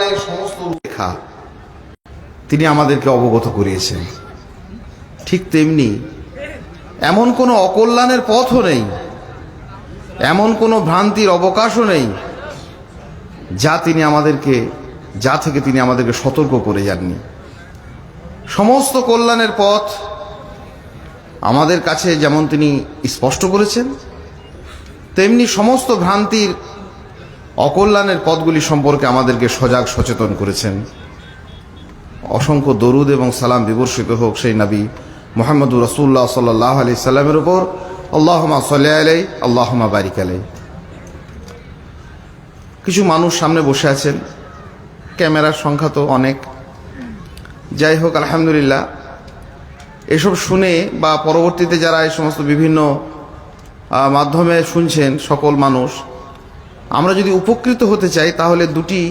সমস্ত লেখা তিনি আমাদেরকে অবগত করিয়েছেন। ঠিক তেমনি এমন কোনো অকল্যাণের পথও নেই, এমন কোনো ভ্রান্তির অবকাশও নেই যা থেকে তিনি আমাদেরকে সতর্ক করে যাননি। সমস্ত কল্যাণের পথ আমাদের কাছে যেমন তিনি স্পষ্ট করেছেন, তেমনি সমস্ত ভ্রান্তির অকল্যাণের পথগুলি সম্পর্কে আমাদেরকে সজাগ সচেতন করেছেন। অসংখ্য দরুদ এবং সালাম বিবর্ষিত হোক সেই নবী মুহাম্মদুর রাসূলুল্লাহ সাল্লাল্লাহু আলাইহি সাল্লামের উপর। আল্লাহুম্মা সাল্লি আলাইহি আল্লাহুম্মা বারিক আলাইহি। কিছু মানুষ সামনে বসে আছেন, ক্যামেরার সংখ্যা তো অনেক। যাই হোক, আলহামদুলিল্লাহ, এসব শুনে বা পরবর্তীতে যারা এই সমস্ত বিভিন্ন মাধ্যমে শুনছেন সকল মানুষ, আমরা যদি উপকৃত হতে চাই তাহলে দুটি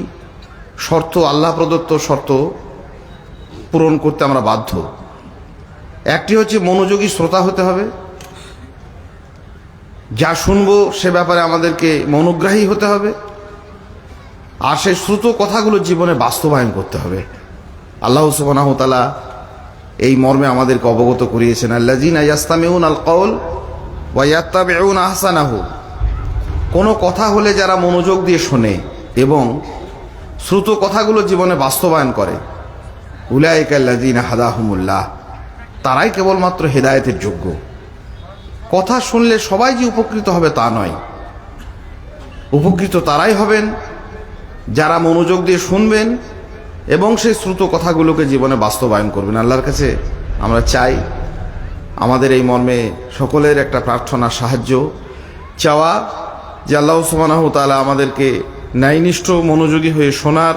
শর্ত, আল্লাহ প্রদত্ত শর্ত পূরণ করতে আমরা বাধ্য। একটি হচ্ছে মনোযোগী শ্রোতা হতে হবে, যা শুনবো সে ব্যাপারে আমাদেরকে মনোগ্রাহী হতে হবে, আর সেই শ্রুত কথাগুলো জীবনে বাস্তবায়ন করতে হবে। আল্লাহ সুবহানাহু ওয়া তাআলা এই মর্মে আমাদেরকে অবগত করিয়েছেন, আল্লাযীনা ইয়াসতামিউনাল কওল ওয়া ইয়াত্তাবিউনা আহসানাহু। কোনো কথা হলে যারা মনোযোগ দিয়ে শোনে এবং শ্রুত কথাগুলো জীবনে বাস্তবায়ন করে, উলাইকাল্লাযীনা হাদাহুমুল্লাহ, তারাই কেবলমাত্র হেদায়েতের যোগ্য। কথা শুনলে সবাই যে উপকৃত হবে তা নয়, উপকৃত তারাই হবেন যারা মনোযোগ দিয়ে শুনবেন এবং সেই শ্রুত কথাগুলোকে জীবনে বাস্তবায়ন করবেন। আল্লাহর কাছে আমরা চাই আমাদের এই মর্মে সকলের একটা প্রার্থনা, সাহায্য চাওয়া, যে আল্লাহ সুবহানাহু ওয়া তাআলা আমাদেরকে ন্যায়নিষ্ঠ মনোযোগী হয়ে শোনার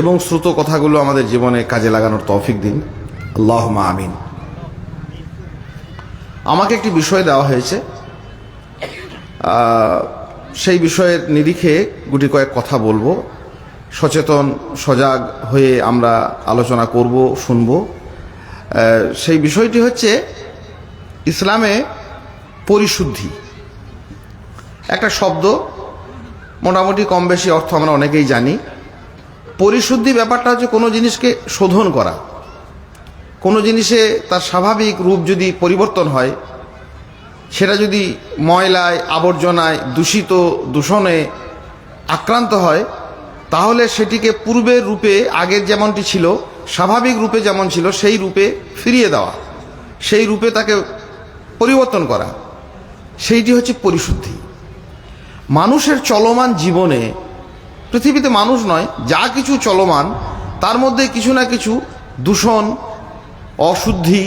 এবং শ্রুত কথাগুলো আমাদের জীবনে কাজে লাগানোর তৌফিক দিন। আল্লাহুম্মা আমিন। আমাকে একটি বিষয় দেওয়া হয়েছে, সেই বিষয়ের নিরিখে গুটি কয়েক কথা বলবো। সচেতন সজাগ হয়ে আমরা আলোচনা করব, শুনব। সেই বিষয়টি হচ্ছে ইসলামে পরিশুদ্ধি। একটা শব্দ, মোটামুটি কম বেশি অর্থ আমরা অনেকেই জানি। পরিশুদ্ধি ব্যাপারটা হচ্ছে কোনো জিনিসকে শোধন করা। কোনো জিনিসে তার স্বাভাবিক রূপ যদি পরিবর্তন হয়, সেটা যদি ময়লায়, আবর্জনায়, দূষণে আক্রান্ত হয়, তাহলে সেটিকে পূর্বের রূপে, আগের যেমনটি ছিল, স্বাভাবিক রূপে যেমন ছিল সেই রূপে ফিরিয়ে দেওয়া, সেই রূপে তাকে পরিবর্তন করা, সেইটি হচ্ছে পরিশুদ্ধি। মানুষের চলমান জীবনে, পৃথিবীতে মানুষ নয়, যা কিছু চলমান তার মধ্যে কিছু না কিছু দূষণ, অশুদ্ধি,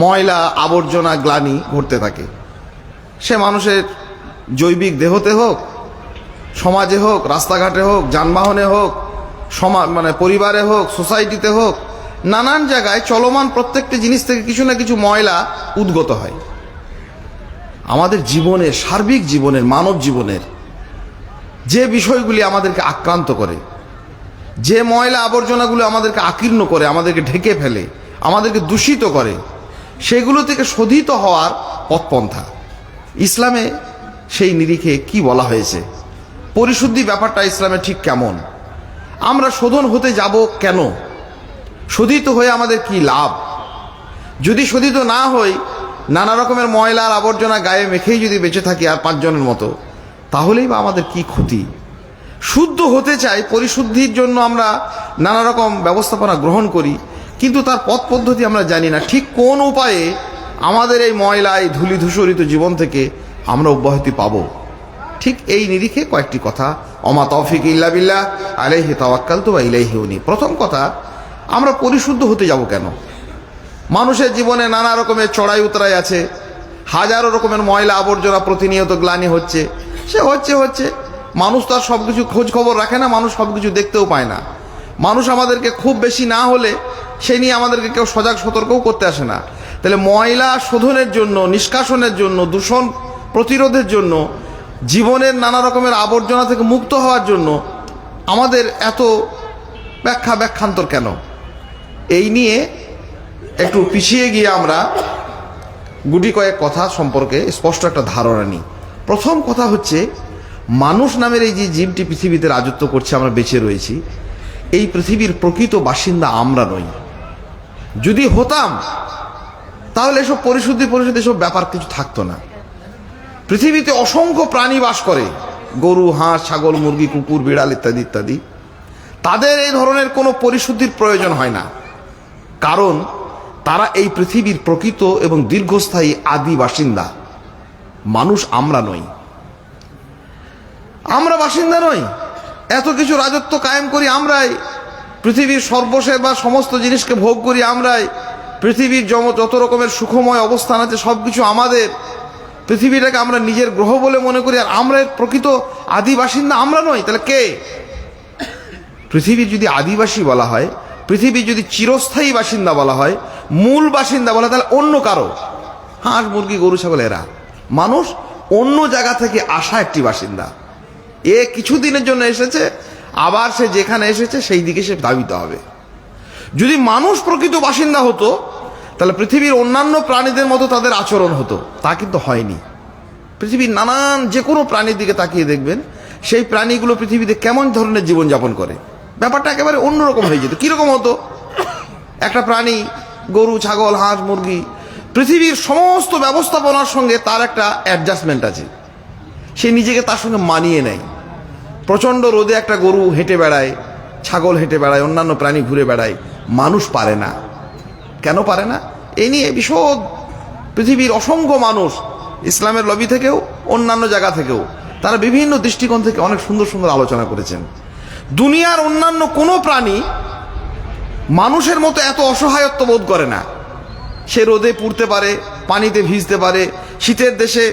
ময়লা, আবর্জনা, গ্লানি ঘটতে থাকে। সে মানুষের জৈবিক দেহতে হোক, সমাজে হোক, রাস্তাঘাটে হোক, যানবাহনে হোক, পরিবারে হোক, সোসাইটিতে হোক, নানান জায়গায় চলমান প্রত্যেকটি জিনিস থেকে কিছু না কিছু ময়লা উদ্গত হয়। আমাদের জীবনের, সার্বিক জীবনের, মানব জীবনের যে বিষয়গুলি আমাদেরকে আক্রান্ত করে, যে ময়লা আবর্জনাগুলো আমাদেরকে আকীর্ণ করে, আমাদেরকে ঢেকে ফেলে, আমাদেরকে দূষিত করে, সেগুলো থেকে শোধিত হওয়ার পথপন্থা ইসলামে সেই নিরিখে কি বলা হয়েছে, পরিশুদ্ধি ব্যাপারটা ইসলামে ঠিক কেমন, আমরা শোধন হতে যাব কেন, শোধিত হয়ে আমাদের কি লাভ, যদি শোধিত না হই, নানা রকমের ময়লার আবর্জনা গায়ে মেখেই যদি বেঁচে থাকি আর পাঁচজনের মতো, তাহলেই বা আমাদের কি ক্ষতি। শুদ্ধ হতে চাই, পরিশুদ্ধির জন্য আমরা নানা রকম ব্যবস্থাপনা গ্রহণ করি, কিন্তু তার পথ পদ্ধতি আমরা জানি না, ঠিক কোন উপায়ে আমাদের এই ময়লায় ধূলি ধূসরিত জীবন থেকে আমরা অব্যাহতি পাবো। ঠিক এই নিরিখে কয়েকটি কথা। ওমা তৌফিক ইল্লা বিল্লাহ, আলাইহি তাওয়াক্কালতু ওয়া ইলাইহি উনী। প্রথম কথা, আমরা পরিশুদ্ধ হতে যাব কেন? মানুষের জীবনে নানা রকমের চড়াই উতরাই আছে, হাজারো রকমের ময়লা আবর্জনা প্রতিনিয়ত গ্লানি হচ্ছে, সে হচ্ছে। মানুষ তো আর সব কিছু খোঁজ খবর রাখে না, মানুষ সব কিছু দেখতেও পায় না। মানুষ আমাদেরকে খুব বেশি না হলে সে নিয়ে আমাদেরকে কেউ সজাগ সতর্কও করতে আসে না। তাহলে ময়লা শোধনের জন্য, নিষ্কাশনের জন্য, দূষণ প্রতিরোধের জন্য, জীবনের নানা রকমের আবর্জনা থেকে মুক্ত হওয়ার জন্য আমাদের এত ব্যাখ্যান্তর কেন? এই নিয়ে একটু পিছিয়ে গিয়ে আমরা গুটি কয়েক কথা সম্পর্কে স্পষ্ট একটা ধারণা নিই। প্রথম কথা হচ্ছে, মানুষ নামের এই যে জীবটি পৃথিবীতে রাজত্ব করছে, আমরা বেঁচে রয়েছি, এই পৃথিবীর প্রকৃত বাসিন্দা আমরা নই। যদি হতাম তাহলে এসব পরিশুদ্ধি এসব ব্যাপার কিছু থাকতো না। পৃথিবীতে অসংখ্য প্রাণী বাস করে, গরু, হাঁস, ছাগল, মুরগি, কুকুর, বিড়াল ইত্যাদি ইত্যাদি। তাদের এই ধরনের কোনো পরিশুদ্ধির প্রয়োজন হয় না, কারণ তারা এই পৃথিবীর প্রকৃত এবং দীর্ঘস্থায়ী আদি বাসিন্দা। মানুষ আমরা নই, আমরা বাসিন্দা নই। এত কিছু রাজত্ব কায়েম করি আমরাই, পৃথিবীর সর্বশেষ বা সমস্ত জিনিসকে ভোগ করি আমরাই, পৃথিবীর যত রকমের সুখময় অবস্থান আছে সব কিছু আমাদের। পৃথিবীটাকে আমরা নিজের গ্রহ বলে মনে করি, আর আমরা প্রকৃত আদি বাসিন্দা আমরা নই। তাহলে কে? পৃথিবীর যদি আদিবাসী বলা হয়, পৃথিবীর যদি চিরস্থায়ী বাসিন্দা বলা হয়, মূল বাসিন্দা বলা হয়, তাহলে অন্য কারো, হাঁস, মুরগি, গরু, ছাগল এরা। মানুষ অন্য জায়গা থেকে আসা একটি বাসিন্দা। এ কিছুদিনের জন্য এসেছে, আবার সে যেখানে এসেছে সেই দিকে সে ধাবিত হবে। যদি মানুষ প্রকৃত বাসিন্দা হতো তাহলে পৃথিবীর অন্যান্য প্রাণীদের মতো তাদের আচরণ হতো, তা কিন্তু হয়নি। পৃথিবীর নানান যে কোনো প্রাণীর দিকে তাকিয়ে দেখবেন, সেই প্রাণীগুলো পৃথিবীতে কেমন ধরনের জীবনযাপন করে, ব্যাপারটা একেবারে অন্যরকম হয়ে যেত। কীরকম হতো? একটা প্রাণী, গরু, ছাগল, হাঁস, মুরগি, পৃথিবীর সমস্ত ব্যবস্থাপনার সঙ্গে তার একটা অ্যাডজাস্টমেন্ট আছে, সে নিজেকে তার সঙ্গে মানিয়ে নেয়। প্রচণ্ড রোদে একটা গরু হেঁটে বেড়ায়, ছাগল হেঁটে বেড়ায়, অন্যান্য প্রাণী ঘুরে বেড়ায়, মানুষ পারে না। কেন পারে না? এই নিয়ে বিশদ পৃথিবীর অসংখ্য মানুষ, ইসলামের লবি থেকেও অন্যান্য জায়গা থেকেও, তারা বিভিন্ন দৃষ্টিকোণ থেকে অনেক সুন্দর সুন্দর আলোচনা করেছেন। দুনিয়ার অন্যান্য কোনো প্রাণী মানুষের মতো এত অসহায়ত্ব বোধ করে না। সে রোদে পুড়তে পারে, পানিতে ভিজতে পারে, শীতের দেশে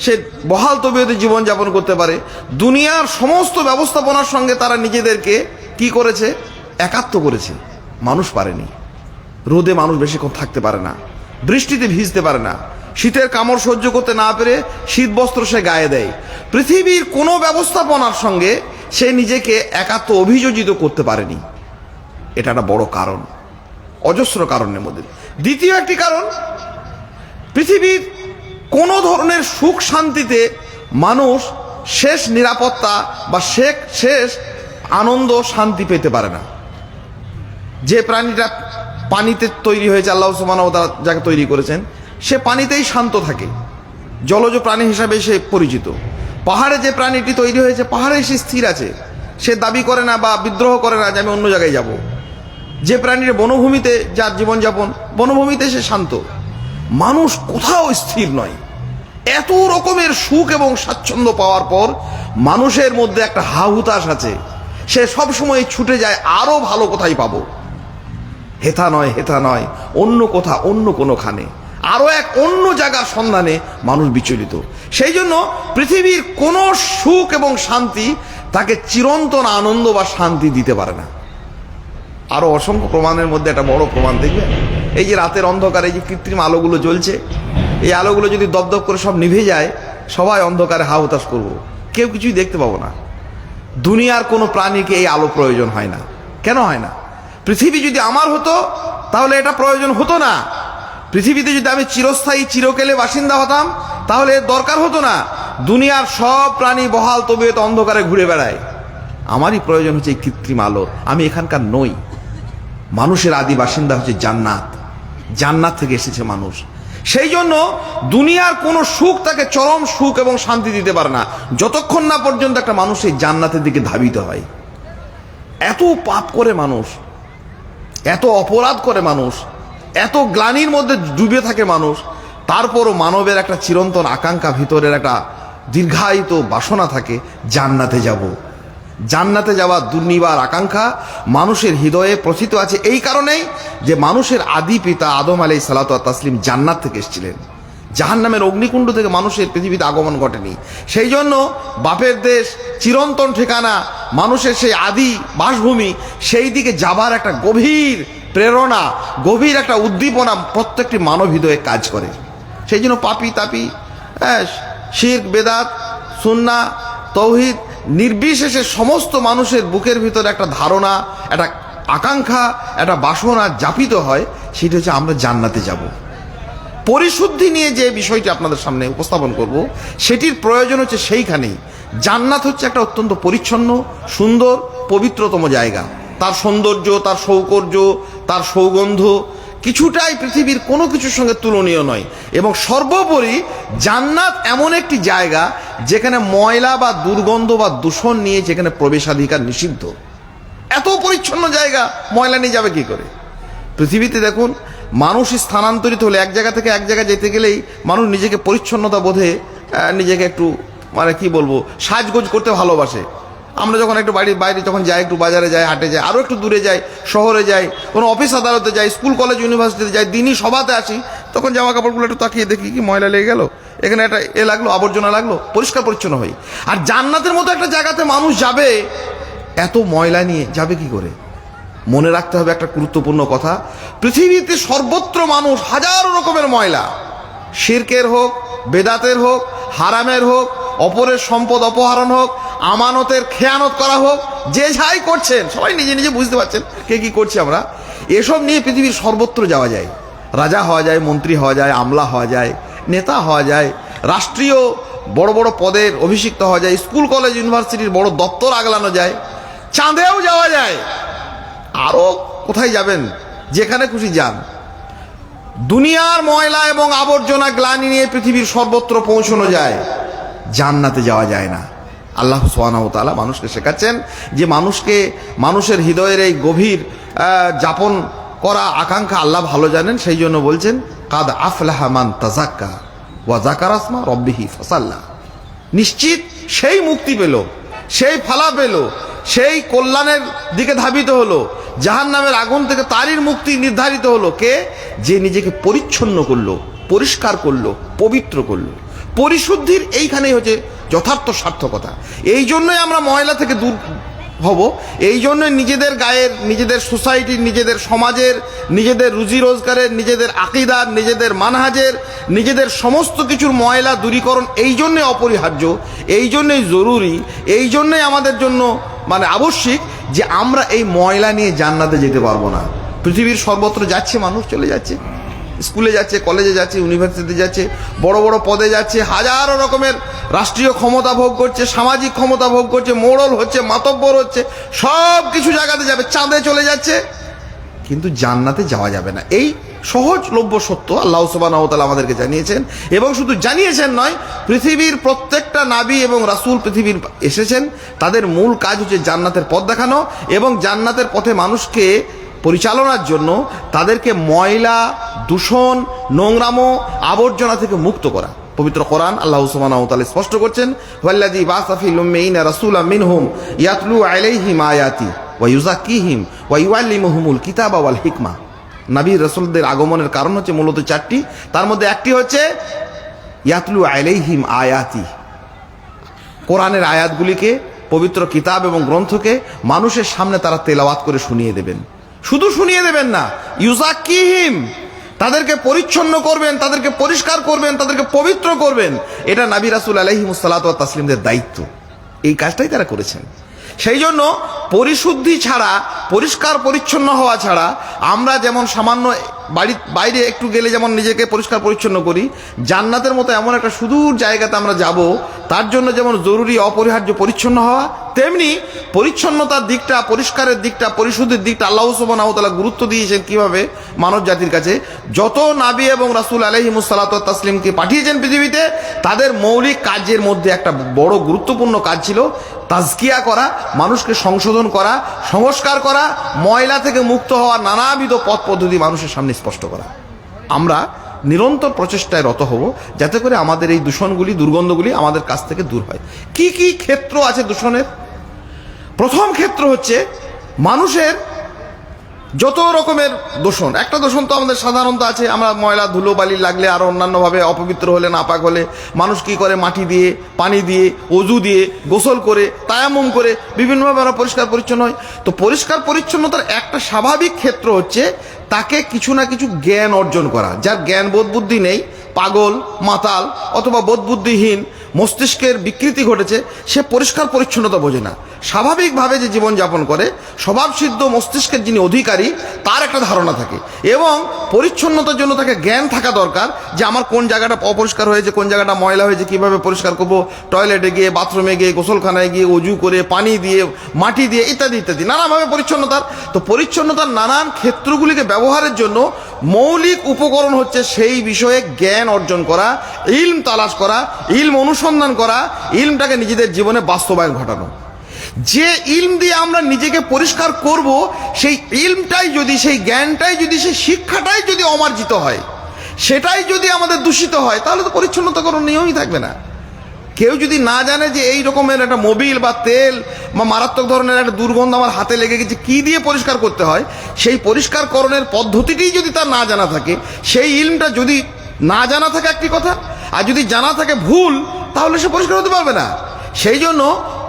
সে বহাল তবিয়তে জীবনযাপন করতে পারে। দুনিয়ার সমস্ত ব্যবস্থাপনার সঙ্গে তারা নিজেদেরকে কি করেছে? একাত্ম করেছে। মানুষ পারেনি। রোদে মানুষ বেশিক্ষণ থাকতে পারে না, বৃষ্টিতে ভিজতে পারে না, শীতের কামড় সহ্য করতে না পেরে শীত বস্ত্র সে গায়ে দেয়। পৃথিবীর কোনো ব্যবস্থাপনার সঙ্গে সে নিজেকে একাত্ম অভিযোজিত করতে পারেনি। এটা একটা বড় কারণ, অজস্র কারণের মধ্যে দ্বিতীয় একটি কারণ, পৃথিবীর কোনো ধরনের সুখ শান্তিতে মানুষ শেষ নিরাপত্তা বা শেষ আনন্দ শান্তি পেতে পারে না। যে প্রাণীটা পানিতে তৈরি হয়েছে, আল্লাহ সুবহানাহু ওয়া তাআলা যাকে তৈরি করেছেন, সে পানিতেই শান্ত থাকে, জলজ প্রাণী হিসাবে সে পরিচিত। পাহাড়ে যে প্রাণীটি তৈরি হয়েছে, পাহাড়ে সে স্থির আছে, সে দাবি করে না বা বিদ্রোহ করে না যে আমি অন্য জায়গায় যাব। যে প্রাণীর বনভূমিতে যার জীবনযাপন, বনভূমিতে সে শান্ত। মানুষ কোথাও স্থির নয়। এত রকমের সুখ এবং স্বাচ্ছন্দ্য পাওয়ার পর মানুষের মধ্যে একটা হাহুতাশ আছে, সে সবসময় ছুটে যায় আরো ভালো কোথায় পাবো, হেথা নয় অন্য কোথা, অন্য কোনোখানে আরো এক অন্য জায়গার সন্ধানে মানুষ বিচলিত। সেই জন্য পৃথিবীর কোনো সুখ এবং শান্তি তাকে চিরন্তন আনন্দ বা শান্তি দিতে পারে না। আরো অসংখ্য প্রমাণের মধ্যে একটা বড় প্রমাণ দেখবেন, এই যে রাতের অন্ধকারে যে কৃত্রিম আলোগুলো জ্বলছে, এই আলোগুলো যদি দপদপ করে সব নিভে যায়, সবাই অন্ধকারে হা হতাশ করবো, কেউ কিছুই দেখতে পাবো না। দুনিয়ার কোনো প্রাণীকে এই আলো প্রয়োজন হয় না। কেন হয় না? পৃথিবী যদি আমার হতো তাহলে এটা প্রয়োজন হতো না। পৃথিবীতে যদি আমি চিরস্থায়ী চিরকেলে বাসিন্দা হতাম তাহলে এর দরকার হতো না। দুনিয়ার সব প্রাণী বহাল তবিয়তে অন্ধকারে ঘুরে বেড়ায়, আমারই প্রয়োজন হচ্ছে এই কৃত্রিম আলো। আমি এখানকার নই। মানুষের আদি বাসিন্দা হচ্ছে জান্নাত, জান্নাত থেকে এসেছে মানুষ। সেই জন্য দুনিয়ার কোনো সুখ তাকে চরম সুখ এবং শান্তি দিতে পারে না, যতক্ষণ না পর্যন্ত একটা মানুষ এই জান্নাতের দিকে ধাবিত হয়। এত পাপ করে মানুষ, এত অপরাধ করে মানুষ, এত গ্লানির মধ্যে ডুবে থাকে মানুষ, তারপরও মানবের একটা চিরন্তন আকাঙ্ক্ষা, ভিতরের একটা দীর্ঘায়িত বাসনা থাকে জান্নাতে যাব। জান্নাতে যাওয়া দুর্নিবার আকাঙ্ক্ষা মানুষের হৃদয়ে প্রথিত আছে। এই কারণেই যে মানুষের আদি পিতা আদম আলাইহিস সালাতু ওয়াত তাসলিম জান্নাত থেকে এসেছিলেন, জাহান্নামের অগ্নিকুণ্ড থেকে মানুষের পৃথিবীতে আগমন ঘটেনি। সেই জন্য বাপের দেশ, চিরন্তন ঠিকানা, মানুষের সেই আদি বাসভূমি, সেই দিকে যাবার একটা গভীর প্রেরণা, গভীর একটা উদ্দীপনা প্রত্যেকটি মানব হৃদয়ে কাজ করে। সেই জন্য পাপী তাপী, শিরক, বেদাত, সুন্নাহ, তৌহিদ নির্বিশেষে সমস্ত মানুষের বুকের ভিতরে একটা ধারণা, একটা আকাঙ্ক্ষা, একটা বাসনা যাপিত হয়, সেটা হচ্ছে আমরা জান্নাতে যাব। পরিশুদ্ধি নিয়ে যে বিষয়টি আপনাদের সামনে উপস্থাপন করব, সেটির প্রয়োজন হচ্ছে সেইখানেই জান্নাত হচ্ছে একটা অত্যন্ত পরিচ্ছন্ন, সুন্দর, পবিত্রতম জায়গা। তার সৌন্দর্য, তার সৌকর্য, তার সৌগন্ধ কিছুটাই পৃথিবীর কোনো কিছুর সঙ্গে তুলনীয় নয়। এবং সর্বোপরি জান্নাত এমন একটি জায়গা যেখানে ময়লা বা দুর্গন্ধ বা দূষণ নিয়ে যেখানে প্রবেশাধিকার নিষিদ্ধ। এত পরিচ্ছন্ন জায়গা ময়লা নিয়ে যাবে কি করে? পৃথিবীতে দেখুন, মানুষ স্থানান্তরিত হলে এক জায়গা থেকে এক জায়গায় যেতে গেলেই মানুষ নিজেকে পরিচ্ছন্নতা বোধে নিজেকে একটু কি বলবো সাজগোজ করতে ভালোবাসে। আমরা যখন একটু বাড়ির বাইরে যখন যাই, একটু বাজারে যাই, হাটে যাই, আরও একটু দূরে যাই, শহরে যাই, কোনো অফিস আদালতে যাই, স্কুল কলেজ ইউনিভার্সিটিতে যাই, দিনই সভাতে আসি, তখন জামা কাপড়গুলো একটু তাকিয়ে দেখি কি ময়লা লেগে গেল, এখানে একটা লাগলো, আবর্জনা লাগলো, পরিষ্কার পরিচ্ছন্ন হই। আর জান্নাতের মতো একটা জায়গাতে মানুষ যাবে এত ময়লা নিয়ে যাবে কি করে? মনে রাখতে হবে একটা গুরুত্বপূর্ণ কথা, পৃথিবীতে সর্বত্র মানুষ হাজারো রকমের ময়লা, শিরকের হোক, বেদাতের হোক, হারামের হোক, অপরের সম্পদ অপহরণ হোক, আমানতের খেয়ানত করা হোক, যে যাই করছেন সবাই নিজে নিজে বুঝতে পারছেন কে কি করছে। আমরা এসব নিয়ে পৃথিবীর সর্বত্র যাওয়া যায়, রাজা হওয়া যায়, মন্ত্রী হওয়া যায়, আমলা হওয়া যায়, নেতা হওয়া যায়, রাষ্ট্রীয় বড় বড় পদের অভিষিক্ত হওয়া যায়, স্কুল কলেজ ইউনিভার্সিটির বড় দপ্তর আগলানো যায়, চাঁদেও যাওয়া যায়, আরও কোথায় যাবেন, যেখানে খুশি যান। দুনিয়ার ময়লা এবং আবর্জনা গ্লানি নিয়ে পৃথিবীর সর্বত্র পৌঁছানো যায়, জান্নাতে যাওয়া যায় না। আল্লাহ সুবহানাহু ওয়া তাআলা মানুষকে শেখাচ্ছেন যে মানুষের হৃদয়ের এই গভীর যাপন করা আকাঙ্ক্ষা আল্লাহ ভালো জানেন। সেই জন্য বলছেন কাদ আফলাহা মান তাযাক্কা ওয়া যাকারা ইসমা রাব্বিহি ফাসাল্লা। নিশ্চিত সেই মুক্তি পেল, সেই ফালা পেল, সেই কল্যাণের দিকে ধাবিত হলো, জাহান্নামের আগুন থেকে তারই মুক্তি নির্ধারিত হলো। কে? যে নিজেকে পরিচ্ছন্ন করলো, পরিষ্কার করলো, পবিত্র করলো। পরিশুদ্ধির এইখানেই হচ্ছে যথার্থ সার্থকতা। এই জন্যই আমরা ময়লা থেকে দূর হব, এই জন্যই নিজেদের গায়ের, নিজেদের সোসাইটির, নিজেদের সমাজের, নিজেদের রুজি রোজগারের, নিজেদের আকিদার, নিজেদের মানহাজের, নিজেদের সমস্ত কিছুর ময়লা দূরীকরণ এই জন্যই অপরিহার্য, এই জন্যই জরুরি, এই জন্যই আমাদের জন্য আবশ্যিক যে আমরা এই ময়লা নিয়ে জান্নাতে যেতে পারবো না। পৃথিবীর সর্বত্র যাচ্ছে, মানুষ চলে যাচ্ছে, স্কুলে যাচ্ছে, কলেজে যাচ্ছে, ইউনিভার্সিটিতে যাচ্ছে, বড় বড় পদে যাচ্ছে, হাজারো রকমের রাষ্ট্রীয় ক্ষমতা ভোগ করছে, সামাজিক ক্ষমতা ভোগ করছে, মোড়ল হচ্ছে, মাতব্বর হচ্ছে, সব কিছু জায়গাতে যাবে, চাঁদে চলে যাচ্ছে, কিন্তু জান্নাতে যাওয়া যাবে না। এই সহজলভ্য সত্য আল্লাহ সুবহানাহু ওয়া তাআলা আমাদেরকে জানিয়েছেন। এবং শুধু জানিয়েছেন নয়, পৃথিবীর প্রত্যেকটা নবী এবং রাসূল পৃথিবীর এসেছেন, তাদের মূল কাজ হচ্ছে জান্নাতের পথ দেখানো এবং জান্নাতের পথে মানুষকে পরিচালনার জন্য তাদেরকে ময়লা, দূষণ, নোংরামো, আবর্জনা থেকে মুক্ত করা। পবিত্র কোরআন আল্লাহ সুবহানাহু ওয়া তাআলা স্পষ্ট করছেন, ওয়াল্লাযী বা'সা ফিল উম্মিয়িনা রাসূলাম মিনহুম ইয়াতলু আলাইহিম আয়াতি ওয়া ইউযাক্কিহিম ওয়া ইউআল্লিমুহুমুল কিতাবা ওয়াল হিকমা। নবী রাসূলদের আগমনের কারণ হচ্ছে মূলত চারটি, তার মধ্যে একটি হচ্ছে ইয়াতলু আলাইহিম আয়াতি, কোরআনের আয়াতগুলিকে, পবিত্র কিতাব এবং গ্রন্থকে মানুষের সামনে তারা তেলাওয়াত করে শুনিয়ে দেবেন। শুধু শুনিয়ে দেবেন না, ইউযাক্কিহিম, তাদেরকে পরিচ্ছন্ন করবেন, তাদেরকে পরিষ্কার করবেন, তাদেরকে পবিত্র করবেন। এটা নবী রাসূল আলাইহিমুস সালাতু ওয়াত তাসলিমদের দায়িত্ব, এই কাজটাই তারা করেছেন। সেই জন্য পরিশুদ্ধি ছাড়া, পরিষ্কার পরিচ্ছন্ন হওয়া ছাড়া, আমরা যেমন সামান্য বাইরে একটু গেলে যেমন নিজেকে পরিষ্কার পরিচ্ছন্ন করি, জান্নাতের মতো এমন একটা সুদূর জায়গাতে আমরা যাব, তার জন্য যেমন জরুরি অপরিহার্য পরিচ্ছন্ন হওয়া, তেমনি পরিচ্ছন্নতার দিকটা, পরিষ্কারের দিকটা, পরিশুদ্ধির দিকটা আল্লাহ সুবহানাহু ওয়া তাআলা গুরুত্ব দিয়েছেন। কিভাবে? মানব জাতির কাছে যত নবী এবং রাসূল আলাইহিমুস সালাতু ওয়াত তাসলিমকে পাঠিয়েছেন পৃথিবীতে, তাদের মৌলিক কাজের মধ্যে একটা বড় গুরুত্বপূর্ণ কাজ ছিল তাজকিয়া করা, মানুষকে সংশোধন করা, সংস্কার করা, ময়লা থেকে মুক্ত হওয়ার নানাবিধ পথ পদ্ধতি মানুষের সামনে স্পষ্ট করা। আমরা নিরন্তর প্রচেষ্টায় রত হব যাতে করে আমাদের এই দূষণগুলি, দুর্গন্ধগুলি আমাদের কাছ থেকে দূর হয়। কি কি ক্ষেত্র আছে দূষণের? প্রথম ক্ষেত্র হচ্ছে মানুষের যত রকমের দূষণ। একটা দূষণ তো আমাদের সাধারণত আছে, আমরা ময়লা ধুলো বালি লাগলে আর অন্যান্যভাবে অপবিত্র হলে, নাপাক হলে মানুষ কি করে? মাটি দিয়ে, পানি দিয়ে, অজু দিয়ে, গোসল করে, তায়াম্মুম করে বিভিন্নভাবে আমরা পরিষ্কার পরিচ্ছন্ন হয়। তো পরিষ্কার পরিচ্ছন্নতার একটা স্বাভাবিক ক্ষেত্র হচ্ছে তাকে কিছু না কিছু জ্ঞান অর্জন করা। যার জ্ঞান বোধ বুদ্ধি নেই, পাগল, মাতাল অথবা বোধ বুদ্ধিহীন, মস্তিষ্কের বিকৃতি ঘটেছে, সে পরিষ্কার পরিচ্ছন্নতা বোঝে না। স্বাভাবিকভাবে যে জীবনযাপন করে স্বভাবসিদ্ধ মস্তিষ্কের যিনি অধিকারী তার একটা ধারণা থাকে, এবং পরিচ্ছন্নতার জন্য তাকে জ্ঞান থাকা দরকার যে আমার কোন জায়গাটা অপরিষ্কার হয়েছে, কোন জায়গাটা ময়লা হয়েছে, কিভাবে পরিষ্কার করবো, টয়লেটে গিয়ে, বাথরুমে গিয়ে, গোসলখানায় গিয়ে, অজু করে, পানি দিয়ে, মাটি দিয়ে, ইত্যাদি ইত্যাদি নানাভাবে পরিচ্ছন্নতার। তো পরিচ্ছন্নতার নানান ক্ষেত্রগুলিকে ব্যবহারের জন্য মৌলিক উপকরণ হচ্ছে সেই বিষয়ে জ্ঞান অর্জন করা, ইলম তালাশ করা, ইলম অনুসন্ধান করা, ইলমটাকে নিজেদের জীবনে বাস্তবায়ন ঘটানো। যে ইলম দিয়ে আমরা নিজেকে পরিষ্কার করব, সেই ইলমটাই যদি, সেই জ্ঞানটাই যদি, সেই শিক্ষাটাই যদি অমার্জিত হয়, সেটাই যদি আমাদের দূষিত হয়, তাহলে তো পরিচ্ছন্নতা কোনো নিয়মই থাকবে না। কেউ যদি না জানে যে এই রকমের একটা মোবিল বা তেল বা মারাত্মক ধরনের একটা দুর্গন্ধ আমার হাতে লেগে গেছে, কি দিয়ে পরিষ্কার করতে হয়, সেই পরিষ্কারকরণের পদ্ধতিটি যদি তার না জানা থাকে, সেই ইলমটা যদি না জানা থাকে একটি কথা, আর যদি জানা থাকে ভুল, তাহলে সে পরিষ্কার হতে পারবে না। সেই জন্য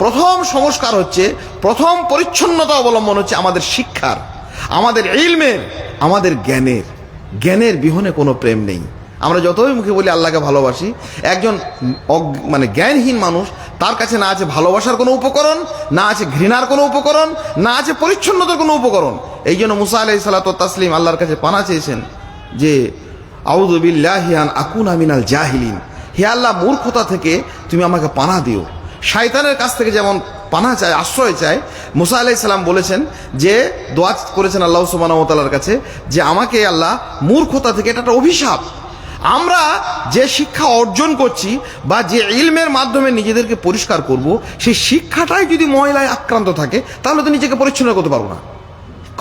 প্রথম সংস্কার হচ্ছে, প্রথম পরিচ্ছন্নতা অবলম্বন হচ্ছে আমাদের শিক্ষার, আমাদের ইলমের, আমাদের জ্ঞানের। জ্ঞানের বিহনে কোনো প্রেম নেই। আমরা যতই মুখে বলি আল্লাহকে ভালোবাসি, একজন মানে জ্ঞানহীন মানুষ, তার কাছে না আছে ভালোবাসার কোনো উপকরণ, না আছে ঘৃণার কোনো উপকরণ, না আছে পরিচ্ছন্নতার কোনো উপকরণ। এই জন্য মুসা আলাইহিস সালাতু ওয়াত তাসলিম আল্লাহর কাছে পানা চেয়েছেন যে আউযু বিল্লাহি আন আকুনা মিনাল জাহিলিন, হে আল্লাহ, মূর্খতা থেকে তুমি আমাকে পানা দিও। শয়তানের কাছ থেকে যেমন পানা চায়, আশ্রয় চায়, মুসা আলাইহিস সালাম বলেছেন যে দোয়া করেছেন আল্লাহ সুবহানাহু ওয়া তাআলার কাছে যে আমাকে আল্লাহ মূর্খতা থেকে, এটা একটা অভিশাপ। আমরা যে শিক্ষা অর্জন করছি বা যে ইলমের মাধ্যমে নিজেদেরকে পরিষ্কার করব, সেই শিক্ষাটাই যদি ময়লায় আক্রান্ত থাকে, তাহলে তো নিজেকে পরিচ্ছন্ন করতে পারবো না।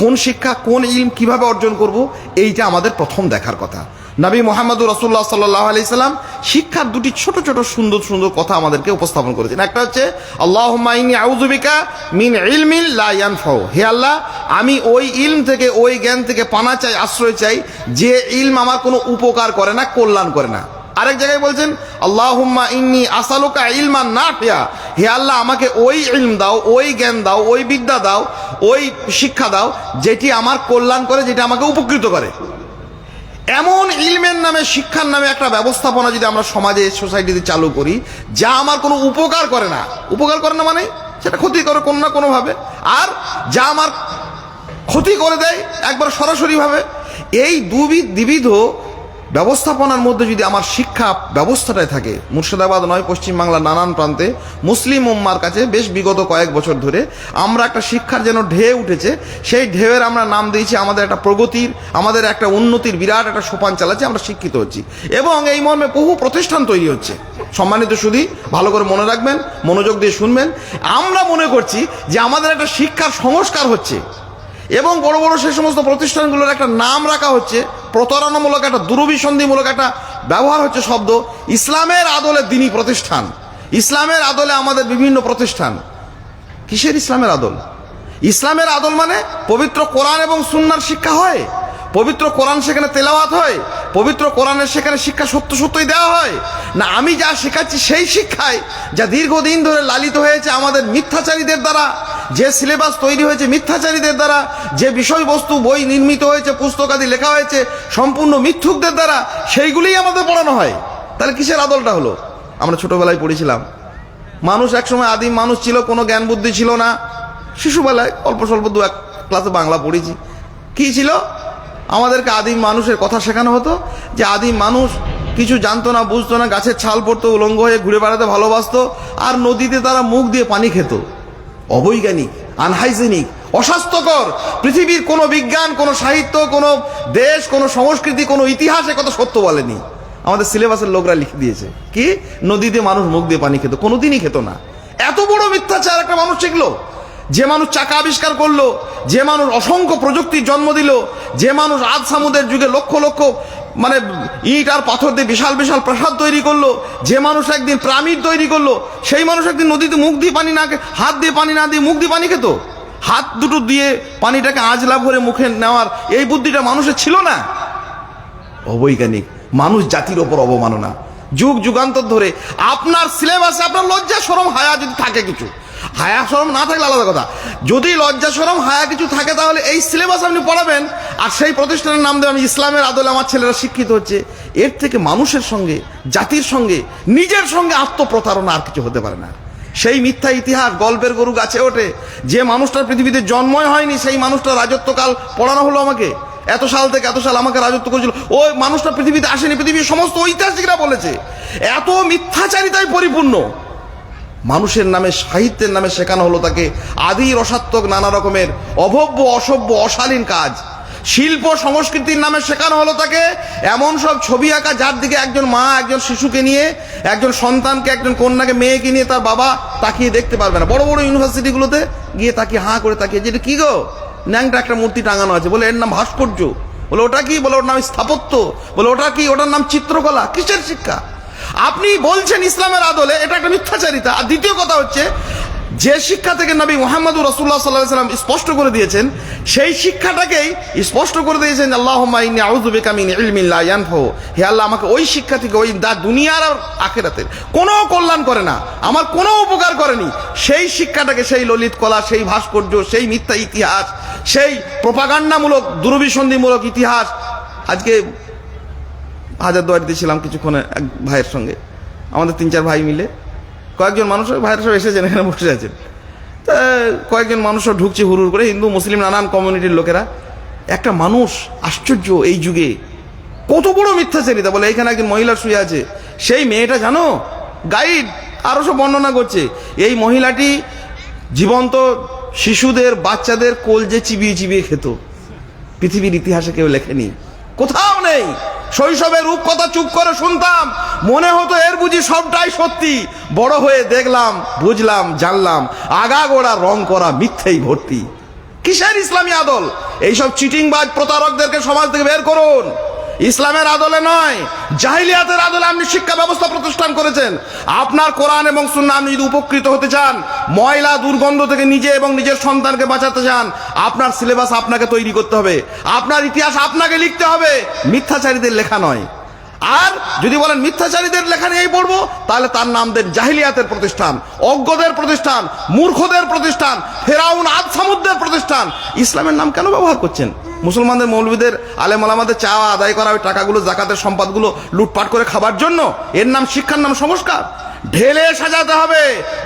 কোন শিক্ষা, কোন ইলম কিভাবে অর্জন করব, এইটা আমাদের প্রথম দেখার কথা। নবী মুহাম্মদুর রাসূলুল্লাহ সাল্লাল্লাহু আলাইহি সাল্লাম শিক্ষার দুটি ছোট ছোট সুন্দর সুন্দর কথা আমাদেরকে উপস্থাপন করেছেন। একটা হচ্ছে আল্লাহুম্মা ইন্নী আউযু বিকা মিন ইলমিন লা ইয়ানফাউ, হে আল্লাহ, আমি ওই ইলম থেকে, ওই জ্ঞান থেকে পানা চাই, আশ্রয় চাই যে ইলম আমার কোনো উপকার করে না, কল্যাণ করে না। আরেক জায়গায় বলছেন আল্লাহুম্মা ইন্নী আসআলুকা ইলমান নাফিয়া, হে আল্লাহ, আমাকে ওই ইলম দাও, ওই জ্ঞান দাও, ওই বিদ্যা দাও, ওই শিক্ষা দাও যেটি আমার কল্যাণ করে, যেটা আমাকে উপকৃত করে। এমন ইলমের নামে, শিক্ষার নামে একটা ব্যবস্থাপনা যদি আমরা সমাজে, সোসাইটিতে চালু করি, যা আমার কোনো উপকার করে না, উপকার করে না মানে সেটা ক্ষতি করে কোনো না কোনোভাবে, আর যা আমার ক্ষতি করে দেয় একবার সরাসরিভাবে, এই দ্বিবিধ ব্যবস্থাপনার মধ্যে যদি আমার শিক্ষা ব্যবস্থাটাই থাকে, মুর্শিদাবাদ নয়, পশ্চিমবাংলার নানান প্রান্তে মুসলিম উম্মার কাছে বেশ বিগত কয়েক বছর ধরে আমরা একটা শিক্ষার যেন ঢেউ উঠেছে, সেই ঢেউয়ের আমরা নাম দিয়েছি আমাদের একটা প্রগতির, আমাদের একটা উন্নতির বিরাট একটা সোপান চালাচ্ছে, আমরা শিক্ষিত হচ্ছি, এবং এই মর্মে বহু প্রতিষ্ঠান তৈরি হচ্ছে। সম্মানিত সুধী, ভালো করে মনে রাখবেন, মনোযোগ দিয়ে শুনবেন। আমরা মনে করছি যে আমাদের একটা শিক্ষার সংস্কার হচ্ছে, এবং বড় বড় সেই সমস্ত প্রতিষ্ঠানগুলোর একটা নাম রাখা হচ্ছে, প্রতারণামূলক একটা, দুরভিসন্ধিমূলক একটা ব্যবহার হচ্ছে শব্দ, ইসলামের আদলে দ্বীনি প্রতিষ্ঠান, ইসলামের আদলে আমাদের বিভিন্ন প্রতিষ্ঠান। কিসের ইসলামের আদল? ইসলামের আদল মানে পবিত্র কোরআন এবং সুন্নাহর শিক্ষা হয়, পবিত্র কোরআন সেখানে তেলাওয়াত হয়, পবিত্র কোরআনের সেখানে শিক্ষা সত্য সত্যই দেওয়া হয় না আমি যা শেখাচ্ছি সেই শিক্ষায়, যা দীর্ঘদিন ধরে লালিত হয়েছে আমাদের মিথ্যাচারীদের দ্বারা, যে সিলেবাস তৈরি হয়েছে মিথ্যাচারীদের দ্বারা, যে বিষয়বস্তু বই নির্মিত হয়েছে, পুস্তকাদি লেখা হয়েছে সম্পূর্ণ মিথ্যুকদের দ্বারা, সেইগুলিই আমাদের পড়ানো হয়। তাহলে কিসের আদলটা হলো? আমরা ছোটবেলায় পড়েছিলাম, মানুষ একসময় আদিম মানুষ ছিল, কোনো জ্ঞান বুদ্ধি ছিল না। শিশুবেলায় অল্প স্বল্প দু এক ক্লাসে বাংলা পড়েছি। কি ছিল? আমাদেরকে আদিম মানুষের কথা শেখানো হতো যে আদিম মানুষ কিছু জানতো না, বুঝতো না, গাছের ছাল পড়তো, উলঙ্গ হয়ে ঘুরে বেড়াতে ভালোবাসতো, আর নদীতে তারা মুখ দিয়ে পানি খেত। অবৈজ্ঞানিক, আনহাইজেনিক, অস্বাস্থ্যকর। পৃথিবীর কোনো বিজ্ঞান, কোনো সাহিত্য, কোনো দেশ, কোনো সংস্কৃতি, কোনো ইতিহাস এ কথা সত্য বলেনি। আমাদের সিলেবাসের লোকরা লিখে দিয়েছে কি নদীতে মানুষ মুখ দিয়ে পানি খেত, কোনোদিনই খেত না। এত বড় মিথ্যাচার একটা মানুষ শিখলো, যে মানুষ চাকা আবিষ্কার করলো, যে মানুষ অসংখ্য প্রযুক্তির জন্ম দিল, যে মানুষ আজ সামুদের যুগে লক্ষ লক্ষ মানে ইট আর পাথর দিয়ে বিশাল বিশাল প্রাসাদ তৈরি করলো, যে মানুষ একদিন পিরামিড তৈরি করলো, সেই মানুষ একদিন নদীতে মুখ দিয়ে পানি না, হাত দিয়ে পানি না দিয়ে মুখ দিয়ে পানি খেত। হাত দুটো দিয়ে পানিটাকে আঁচলা ভরে মুখে নেওয়ার এই বুদ্ধিটা মানুষের ছিল না। অবৈজ্ঞানিক, মানুষ জাতির ওপর অবমাননা। যুগ যুগান্তর ধরে আপনার সিলেবাসে আপনার লজ্জা শরম হায়া যদি থাকে কিছু, হায়া শরম না থাকলে আলাদা কথা, যদি লজ্জা শরম হায়া কিছু থাকে তাহলে এই সিলেবাস আপনি পড়াবেন আর সেই প্রতিষ্ঠানের নাম দেবেন আমি ইসলামের আদলে আমার ছেলেরা শিক্ষিত হচ্ছে। এর থেকে মানুষের সঙ্গে, জাতির সঙ্গে, নিজের সঙ্গে আত্মপ্রতারণা আর কিছু হতে পারে না। সেই মিথ্যা ইতিহাস গল্পের গরু গাছে ওঠে, যে মানুষটার পৃথিবীতে জন্মই হয়নি সেই মানুষটার রাজত্বকাল পড়ানো হলো আমাকে, এত সাল থেকে এত সাল আমাকে রাজত্ব করেছিল, ওই মানুষটা পৃথিবীতে আসেনি, পৃথিবীর সমস্ত ঐতিহাসিকরা বলেছে। এত মিথ্যাচারিতায় পরিপূর্ণ মানুষের নামে, সাহিত্যের নামে শেখানো হলো তাকে আদি রসাত্মক নানা রকমের অভব্য, অসভ্য, অশালীন কাজ। শিল্প সংস্কৃতির নামে শেখানো হলো তাকে এমন সব ছবি আঁকা যার দিকে একজন মা একজন শিশুকে নিয়ে, একজন সন্তানকে, একজন কন্যাকে, মেয়েকে নিয়ে তার বাবা তাকিয়ে দেখতে পারবে না। বড় বড় ইউনিভার্সিটিগুলোতে গিয়ে তাকিয়ে হাঁ করে তাকিয়ে, যেটা কি গো, ন্যাংটা একটা মূর্তি টাঙানো আছে, বলে এর নাম ভাস্কর্য, বলে ওটা কি, বলে ওর নাম স্থাপত্য, বলে ওটা কি, ওটার নাম চিত্রকলা। কিসের শিক্ষা? আপনি বলছেন ইসলামের আদলে, এটা একটা মিথ্যাচারিতা। আর দ্বিতীয় কথা হচ্ছে, যে শিক্ষা থেকে নবী মুহাম্মদুর রাসূলুল্লাহ সাল্লাল্লাহু আলাইহি ওয়াসাল্লাম স্পষ্ট করে দিয়েছেন, সেই শিক্ষাটাকেই স্পষ্ট করে দিয়েছেন আল্লাহুম্মা ইন্নী আউযু বিকা মিন ইলমিন লা ইয়ানফাউ, হে আল্লাহ আমাকে ওই শিক্ষা থেকে, ওই দুনিয়ার আর আখিরাতের কোনো কল্যাণ করে না, আমার কোনো উপকার করেনি, সেই শিক্ষাটাকে, সেই ললিত কলা, সেই ভাস্কর্য, সেই মিথ্যা ইতিহাস, সেই প্রোপাগান্ডামূলক, দুরভিসন্ধিমূলক ইতিহাস। আজকে হাজারদুয়ারিতে ছিলাম কিছুক্ষণ এক ভাইয়ের সঙ্গে, আমাদের 3-4 ভাই মিলে, কয়েকজন মানুষ, ভাইয়ের সব এসেছেন, এখানে বসে আছেন, তা কয়েকজন মানুষও ঢুকছে হুড়ুর করে, হিন্দু মুসলিম নানান কমিউনিটির লোকেরা। একটা মানুষ আশ্চর্য, এই যুগে কত বড় মিথ্যাচারিতা। বলে এইখানে একজন মহিলা শুয়ে আছে, সেই মেয়েটা জানো, গাইড আরো সব বর্ণনা করছে, এই মহিলাটি জীবন্ত শিশুদের, বাচ্চাদের কলজে চিবিয়ে চিবিয়ে খেত। পৃথিবীর ইতিহাসে কেউ লেখেনি, কোথাও নেই। শৈশবের রূপকথা চুপ করে শুনতাম, মনে হতো এর বুঝি সবটাই সত্যি। বড় হয়ে দেখলাম, বুঝলাম, জানলাম আগাগোড়া রং করা মিথ্যেই ভর্তি। কিসের ইসলামী আদল? এইসব চিটিংবাজ প্রতারকদেরকে সমাজ থেকে বের করুন। ইসলামের আদলে নয়, জাহিলিয়াতের আদলে আপনি শিক্ষা ব্যবস্থা প্রতিষ্ঠান করেছেন। আপনার কোরআন এবং সুন্নাহ, আপনি যদি উপকৃত হতে চান, ময়লা দুর্গন্ধ থেকে নিজে এবং নিজের সন্তানকে বাঁচাতে চান, আপনার সিলেবাস আপনাকে তৈরি করতে হবে, আপনার ইতিহাস আপনাকে লিখতে হবে, মিথ্যাচারীদের লেখা নয়। আর যদি বলেন মিথ্যাচারীদের লেখা নিয়েই পড়বো, তাহলে তার নাম দেন জাহিলিয়াতের প্রতিষ্ঠান, অজ্ঞদের প্রতিষ্ঠান, মূর্খদের প্রতিষ্ঠান, ফেরাউন আদ সামুদ্রের প্রতিষ্ঠান। ইসলামের নাম কেন ব্যবহার করছেন? মুসলমানদের, মৌলবীদের, আলেম ওলামাদের চাওয়া আদায় করা, ওই টাকাগুলো, জাকাতের সম্পদগুলো লুটপাট করে খাবার জন্য? এর নাম শিক্ষার নাম সংস্কার? ঢেলে সাজাতে হবে।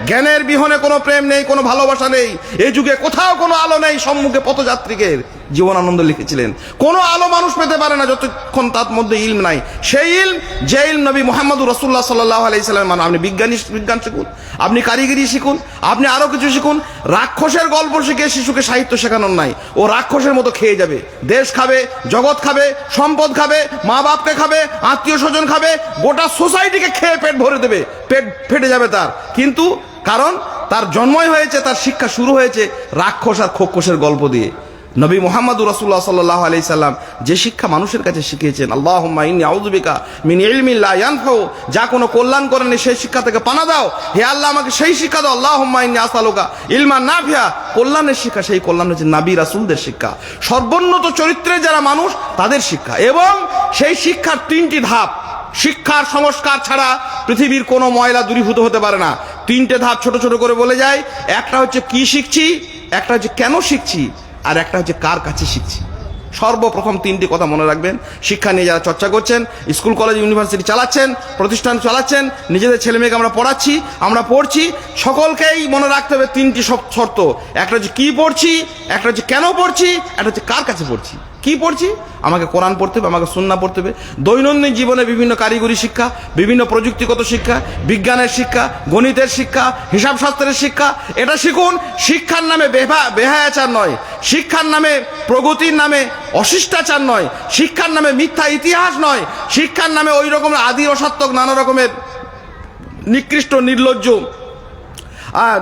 জ্ঞানের বিহনে কোনো প্রেম নেই, কোনো ভালোবাসা নেই। এই যুগে কোথাও কোনো আলো নেই। সম্মুখে পথযাত্রীকের জীবনানন্দ লিখেছিলেন, কোনো আলো মানুষ পেতে পারে না যতক্ষণ তার মধ্যে ইলম নাই। সেই ইলম, যে ইলম নবী মুহাম্মদুর রাসূলুল্লাহ সাল্লাল্লাহু আলাইহি সাল্লাম। মানে আপনি বিজ্ঞান শিখুন, আপনি কারিগরি শিখুন, আপনি আরো কিছু শিখুন। রাক্ষসের গল্প শিখে শিশুকে সাহিত্য শেখানোর নাই। ও রাক্ষসের মতো খেয়ে যাবে, দেশ খাবে, জগৎ খাবে, সম্পদ খাবে, মা বাপকে খাবে, আত্মীয় স্বজন খাবে, গোটা সোসাইটিকে খেয়ে পেট ভরে দেবে, পেট ফেটে যাবে তার। কিন্তু কারণ তার জন্মই হয়েছে, তার শিক্ষা শুরু হয়েছে রাক্ষস আর খোক্ষসের গল্প দিয়ে। নবী মুহাম্মদুর রাসূলুল্লাহ সাল্লাল্লাহু আলাইহি সাল্লাম যে শিক্ষা মানুষের কাছে শিখিয়েছেন, আল্লাহুম্মা ইন্নী আউযু বিকা মিন ইলমিন লা ইয়ানফাউ, যা কোনো কল্যাণ করেনি সেই শিক্ষা থেকে পানা দাও। হে আল্লাহ আমাকে সেই শিক্ষা দাও। আল্লাহুম্মা ইন্নী আসআলুকা ইলমান নাফিয়া, কল্যাণের শিক্ষা। সেই কল্যাণ হচ্ছে নবী রাসূলদের শিক্ষা, সর্বোন্নত চরিত্রের যারা মানুষ তাদের শিক্ষা। এবং সেই শিক্ষার 3টি ধাপ। শিক্ষার সংস্কার ছাড়া পৃথিবীর কোনো ময়লা দূরীভূত হতে পারে না। 3টে ধাপ ছোট ছোট করে বলে যায়। একটা হচ্ছে কি শিখছি, একটা হচ্ছে কেন শিখছি, আর একটা হচ্ছে কার কাছে শিখছি। সর্বপ্রথম 3টি কথা মনে রাখবেন। শিক্ষা নিয়ে যারা চর্চা করছেন, স্কুল কলেজ ইউনিভার্সিটি চালাচ্ছেন, প্রতিষ্ঠান চালাচ্ছেন, নিজেদের ছেলে মেয়েকে আমরা পড়াচ্ছি, আমরা পড়ছি, সকলকেই মনে রাখতে হবে 3টি শর্ত। একটা হচ্ছে কি পড়ছি, একটা হচ্ছে কেন পড়ছি, একটা হচ্ছে কার কাছে পড়ছি। কি পড়ছি? আমাকে কোরআন পড়তে হবে, আমাকে সুন্নাহ পড়তে হবে। দৈনন্দিন জীবনে বিভিন্ন কারিগরি শিক্ষা, বিভিন্ন প্রযুক্তিগত শিক্ষা, বিজ্ঞানের শিক্ষা, গণিতের শিক্ষা, হিসাব শাস্ত্রের শিক্ষা, এটা শিখুন। শিক্ষার নামে বেহায়াচার নয়, শিক্ষার নামে প্রগতির নামে অশিষ্টাচার নয়, শিক্ষার নামে মিথ্যা ইতিহাস নয়, শিক্ষার নামে ওই রকমের আদি অসাত্মক নানা রকমের নিকৃষ্ট, নির্লজ্জ,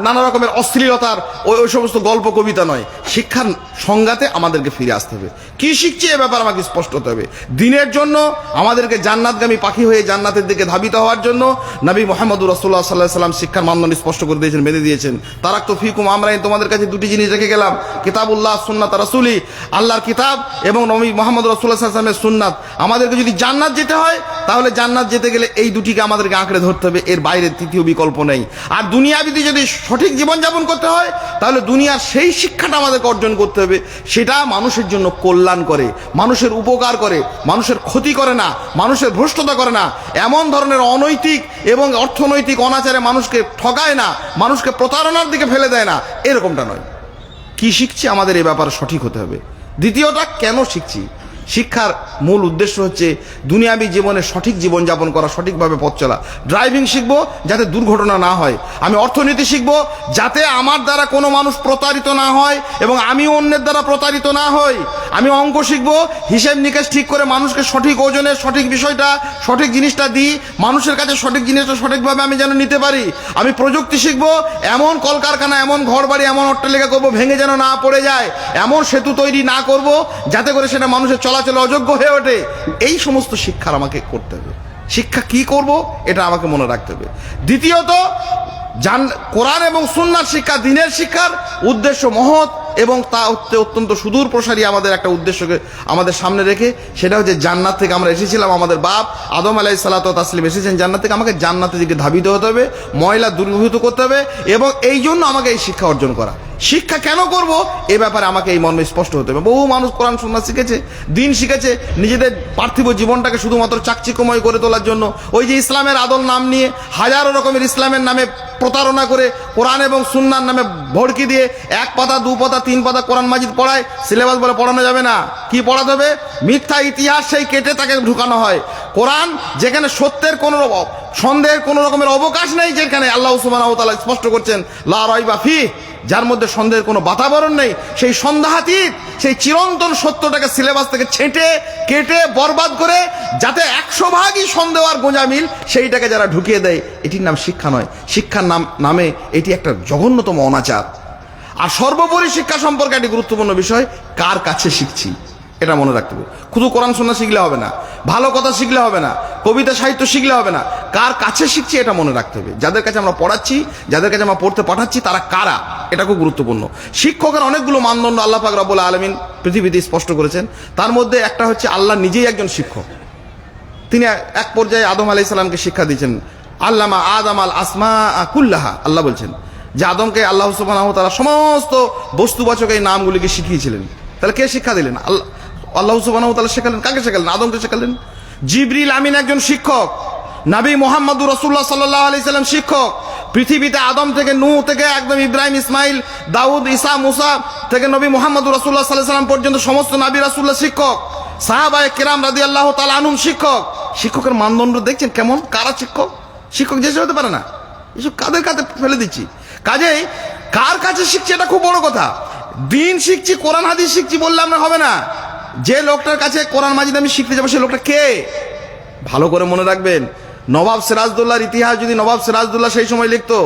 নানা রকমের অশ্লীলতার ওই সমস্ত গল্প কবিতা নয়। শিক্ষার সংজ্ঞাতে আমাদেরকে ফিরে আসতে হবে। কি শিখছি এ ব্যাপার আমাকে স্পষ্ট হতে হবে। দিনের জন্য আমাদেরকে জান্নাতগামী পাখি হয়ে জান্নাতের দিকে ধাবিত হওয়ার জন্য নবী মুহাম্মদুর রাসূলুল্লাহ সাল্লাল্লাহু আলাইহি সাল্লাম শিক্ষার মানদণ্ড স্পষ্ট করে দিয়েছেন, বেঁধে দিয়েছেন। তারাকতু ফিকুম আমরাইন, তোমাদের কাছে 2টি জিনিস রেখে গেলাম, কিতাবুল্লাহ সুন্নাত রাসূলি, আল্লাহর কিতাব এবং নবী মুহাম্মদ রাসূলুল্লাহ সাল্লাল্লাহু আলাইহি ওয়াসাল্লামের সুন্নাত। আমাদেরকে যদি জান্নাত যেতে হয়, তাহলে জান্নাত যেতে গেলে এই 2টিকে আমাদেরকে আঁকড়ে ধরতে হবে, এর বাইরে তৃতীয় বিকল্প নেই। আর দুনিয়াবিতে যদি সঠিক জীবনযাপন করতে হয় তাহলে দুনিয়ার সেই শিক্ষাটা আমাদেরকে অর্জন করতে হবে, সেটা মানুষের জন্য কল্যাণ করে, মানুষের উপকার করে, মানুষের ক্ষতি করে না, মানুষের ভ্রষ্টতা করে না, এমন ধরনের অনৈতিক এবং অর্থনৈতিক অনাচারে মানুষকে ঠকায় না, মানুষকে প্রতারণার দিকে ফেলে দেয় না, এরকমটা নয়। কি শিখছি আমাদের এই ব্যাপারে সঠিক হতে হবে। দ্বিতীয়টা, কেন শিখছি? শিক্ষার মূল উদ্দেশ্য হচ্ছে দুনিয়াবী জীবনে সঠিক জীবনযাপন করা, সঠিকভাবে পথ চলা। ড্রাইভিং শিখবো যাতে দুর্ঘটনা না হয়। আমি অর্থনীতি শিখবো যাতে আমার দ্বারা কোনো মানুষ প্রতারিত না হয় এবং আমিও অন্যের দ্বারা প্রতারিত না হই। আমি অঙ্ক শিখবো, হিসেব নিকেশ ঠিক করে মানুষকে সঠিক ওজনে সঠিক বিষয়টা, সঠিক জিনিসটা দিই, মানুষের কাছে সঠিক জিনিসটা সঠিকভাবে আমি যেন নিতে পারি। আমি প্রযুক্তি শিখবো, এমন কলকারখানা, এমন ঘরবাড়ি, এমন অট্টালিকা করবো ভেঙে যেন না পড়ে যায়, এমন সেতু তৈরি না করব যাতে করে সেটা মানুষের চলাচলে অযোগ্য হয়ে ওঠে। এই সমস্ত শিক্ষা আমাকে করতে হবে। শিক্ষা কি করব এটা আমাকে মনে রাখতে হবে। দ্বিতীয়ত, কোরআন এবং সুন্নাহর শিক্ষা, দ্বীনের শিক্ষার উদ্দেশ্য মহৎ এবং তা অত্যন্ত সুদূর প্রসারী আমাদের একটা উদ্দেশ্যকে আমাদের সামনে রেখে, সেটা হচ্ছে জান্নাত থেকে আমরা এসেছিলাম, আমাদের বাপ আদম আলাইহিস সালাতু ওয়াস তাসলিম এসেছেন জান্নাত থেকে, আমাকে জান্নাতের দিকে ধাবিত হতে হবে, ময়লা দূরীভূত করতে হবে এবং এই জন্য আমাকে এই শিক্ষা অর্জন করা। শিক্ষা কেন করব এ ব্যাপারে আমাকে এই মর্মে স্পষ্ট হতে হবে। বহু মানুষ কোরআন সুন্নাহ শিখেছে, দ্বীন শিখেছে নিজেদের পার্থিব জীবনটাকে শুধুমাত্র চাকচিক্যময় করে তোলার জন্য। ওই যে ইসলামের আদল নাম নিয়ে হাজারো রকমের ইসলামের নামে প্রতারণা করে কোরআন এবং সুন্নাহর নামে ভড়কি দিয়ে 1 পাতা 2 পাতা 3 পাতা কোরআন মাজিদ পড়ায়, সিলেবাস বলে পড়ানো যাবে না। কি পড়াতে হবে? মিথ্যা ইতিহাস সেই কেটে তাকে ঢুকানো হয়। কোরআন যেখানে সত্যের কোনো সন্দেহের কোনো রকমের অবকাশ নেই, যেখানে আল্লাহ সুবহানাহু ওয়া তাআলা স্পষ্ট করছেন লা রাইবা ফিহ, যার মধ্যে সন্দেহের কোনো বাতাবরণ নেই, সেই সন্দেহাতীত, সেই চিরন্তন সত্যটাকে সিলেবাস থেকে ছেঁটে কেটে বরবাদ করে যাতে 100 ভাগই সন্দেহ আর গোঁজামিল সেইটাকে যারা ঢুকিয়ে দেয়, এটির নাম শিক্ষা নয়। শিক্ষার নামে এটি একটা জঘন্যতম অনাচার। আর সর্বোপরি শিক্ষা সম্পর্কে একটি গুরুত্বপূর্ণ বিষয়, কার কাছে শিখছি এটা মনে রাখতে হবে। শুধু কোরআন সুন্নাহ শিখলে হবে না, ভালো কথা শিখলে হবে না, কবিতা সাহিত্য শিখলে হবে না, কার কাছে শিখছি এটা মনে রাখতে হবে। যাদের কাছে আমরা পড়াচ্ছি, যাদের কাছে আমরা পড়তে পাঠাচ্ছি, তারা কারা, এটা খুব গুরুত্বপূর্ণ। শিক্ষকের অনেকগুলো মানদণ্ড আল্লাহ পাক রব্বুল আলামিন পৃথিবীতে স্পষ্ট করেছেন। তার মধ্যে একটা হচ্ছে আল্লাহ নিজেই একজন শিক্ষক। তিনি এক পর্যায়ে আদম আলাইহিস সালামকে শিক্ষা দিয়েছেন, আল্লামা আদম আল আসমা কুল্লাহা। আল্লাহ বলছেন যে আদমকে আল্লাহ সুবহানাহু ওয়া তাআলা সমস্ত বস্তুবাচক এই নামগুলিকে শিখিয়েছিলেন। তাহলে কে শিক্ষা দিলেন? আল্লাহ সুবহানাহু ওয়া তাআলা শেখালেন। কাকে শেখালেন? আদমকে শেখালেন। জিবরিল আমিন একজন শিক্ষক, নবী মুহাম্মদুর রাসূলুল্লাহ সাল্লাল্লাহু আলাইহি সাল্লাম শিক্ষক। পৃথিবীতে আদম থেকে নূহ থেকে একদম ইব্রাহিম, ইসমাইল, দাউদ, ঈসা, মুসা থেকে নবী মুহাম্মদুর রাসূলুল্লাহ সাল্লাল্লাহু আলাইহি সাল্লাম পর্যন্ত সমস্ত নবী রাসূলুল্লাহ শিক্ষক। সাহাবায়ে কেরাম রাদিয়াল্লাহু তাআলা আনহুম শিক্ষক। শিক্ষকের মানদণ্ড দেখছেন কেমন? কারা শিক্ষক? শিক্ষক যে হতে পারে না, এসব কাদের কাছে ফেলে দিচ্ছি। কাজেই কার কাছে শিখছি এটা খুব বড় কথা। দ্বীন শিখছি, কোরআন হাদিস শিখছি বললে আমরা হবে না। যে লোকটার কাছে কোরআন মাজিদ আমি শিখতে যাবো, সে লোকটা কে? ভালো করে মনে রাখবেন, নবাব সিরাজদৌল্লার ইতিহাস যদি নবাব সিরাজদৌল্লা সেই সময় লিখতো,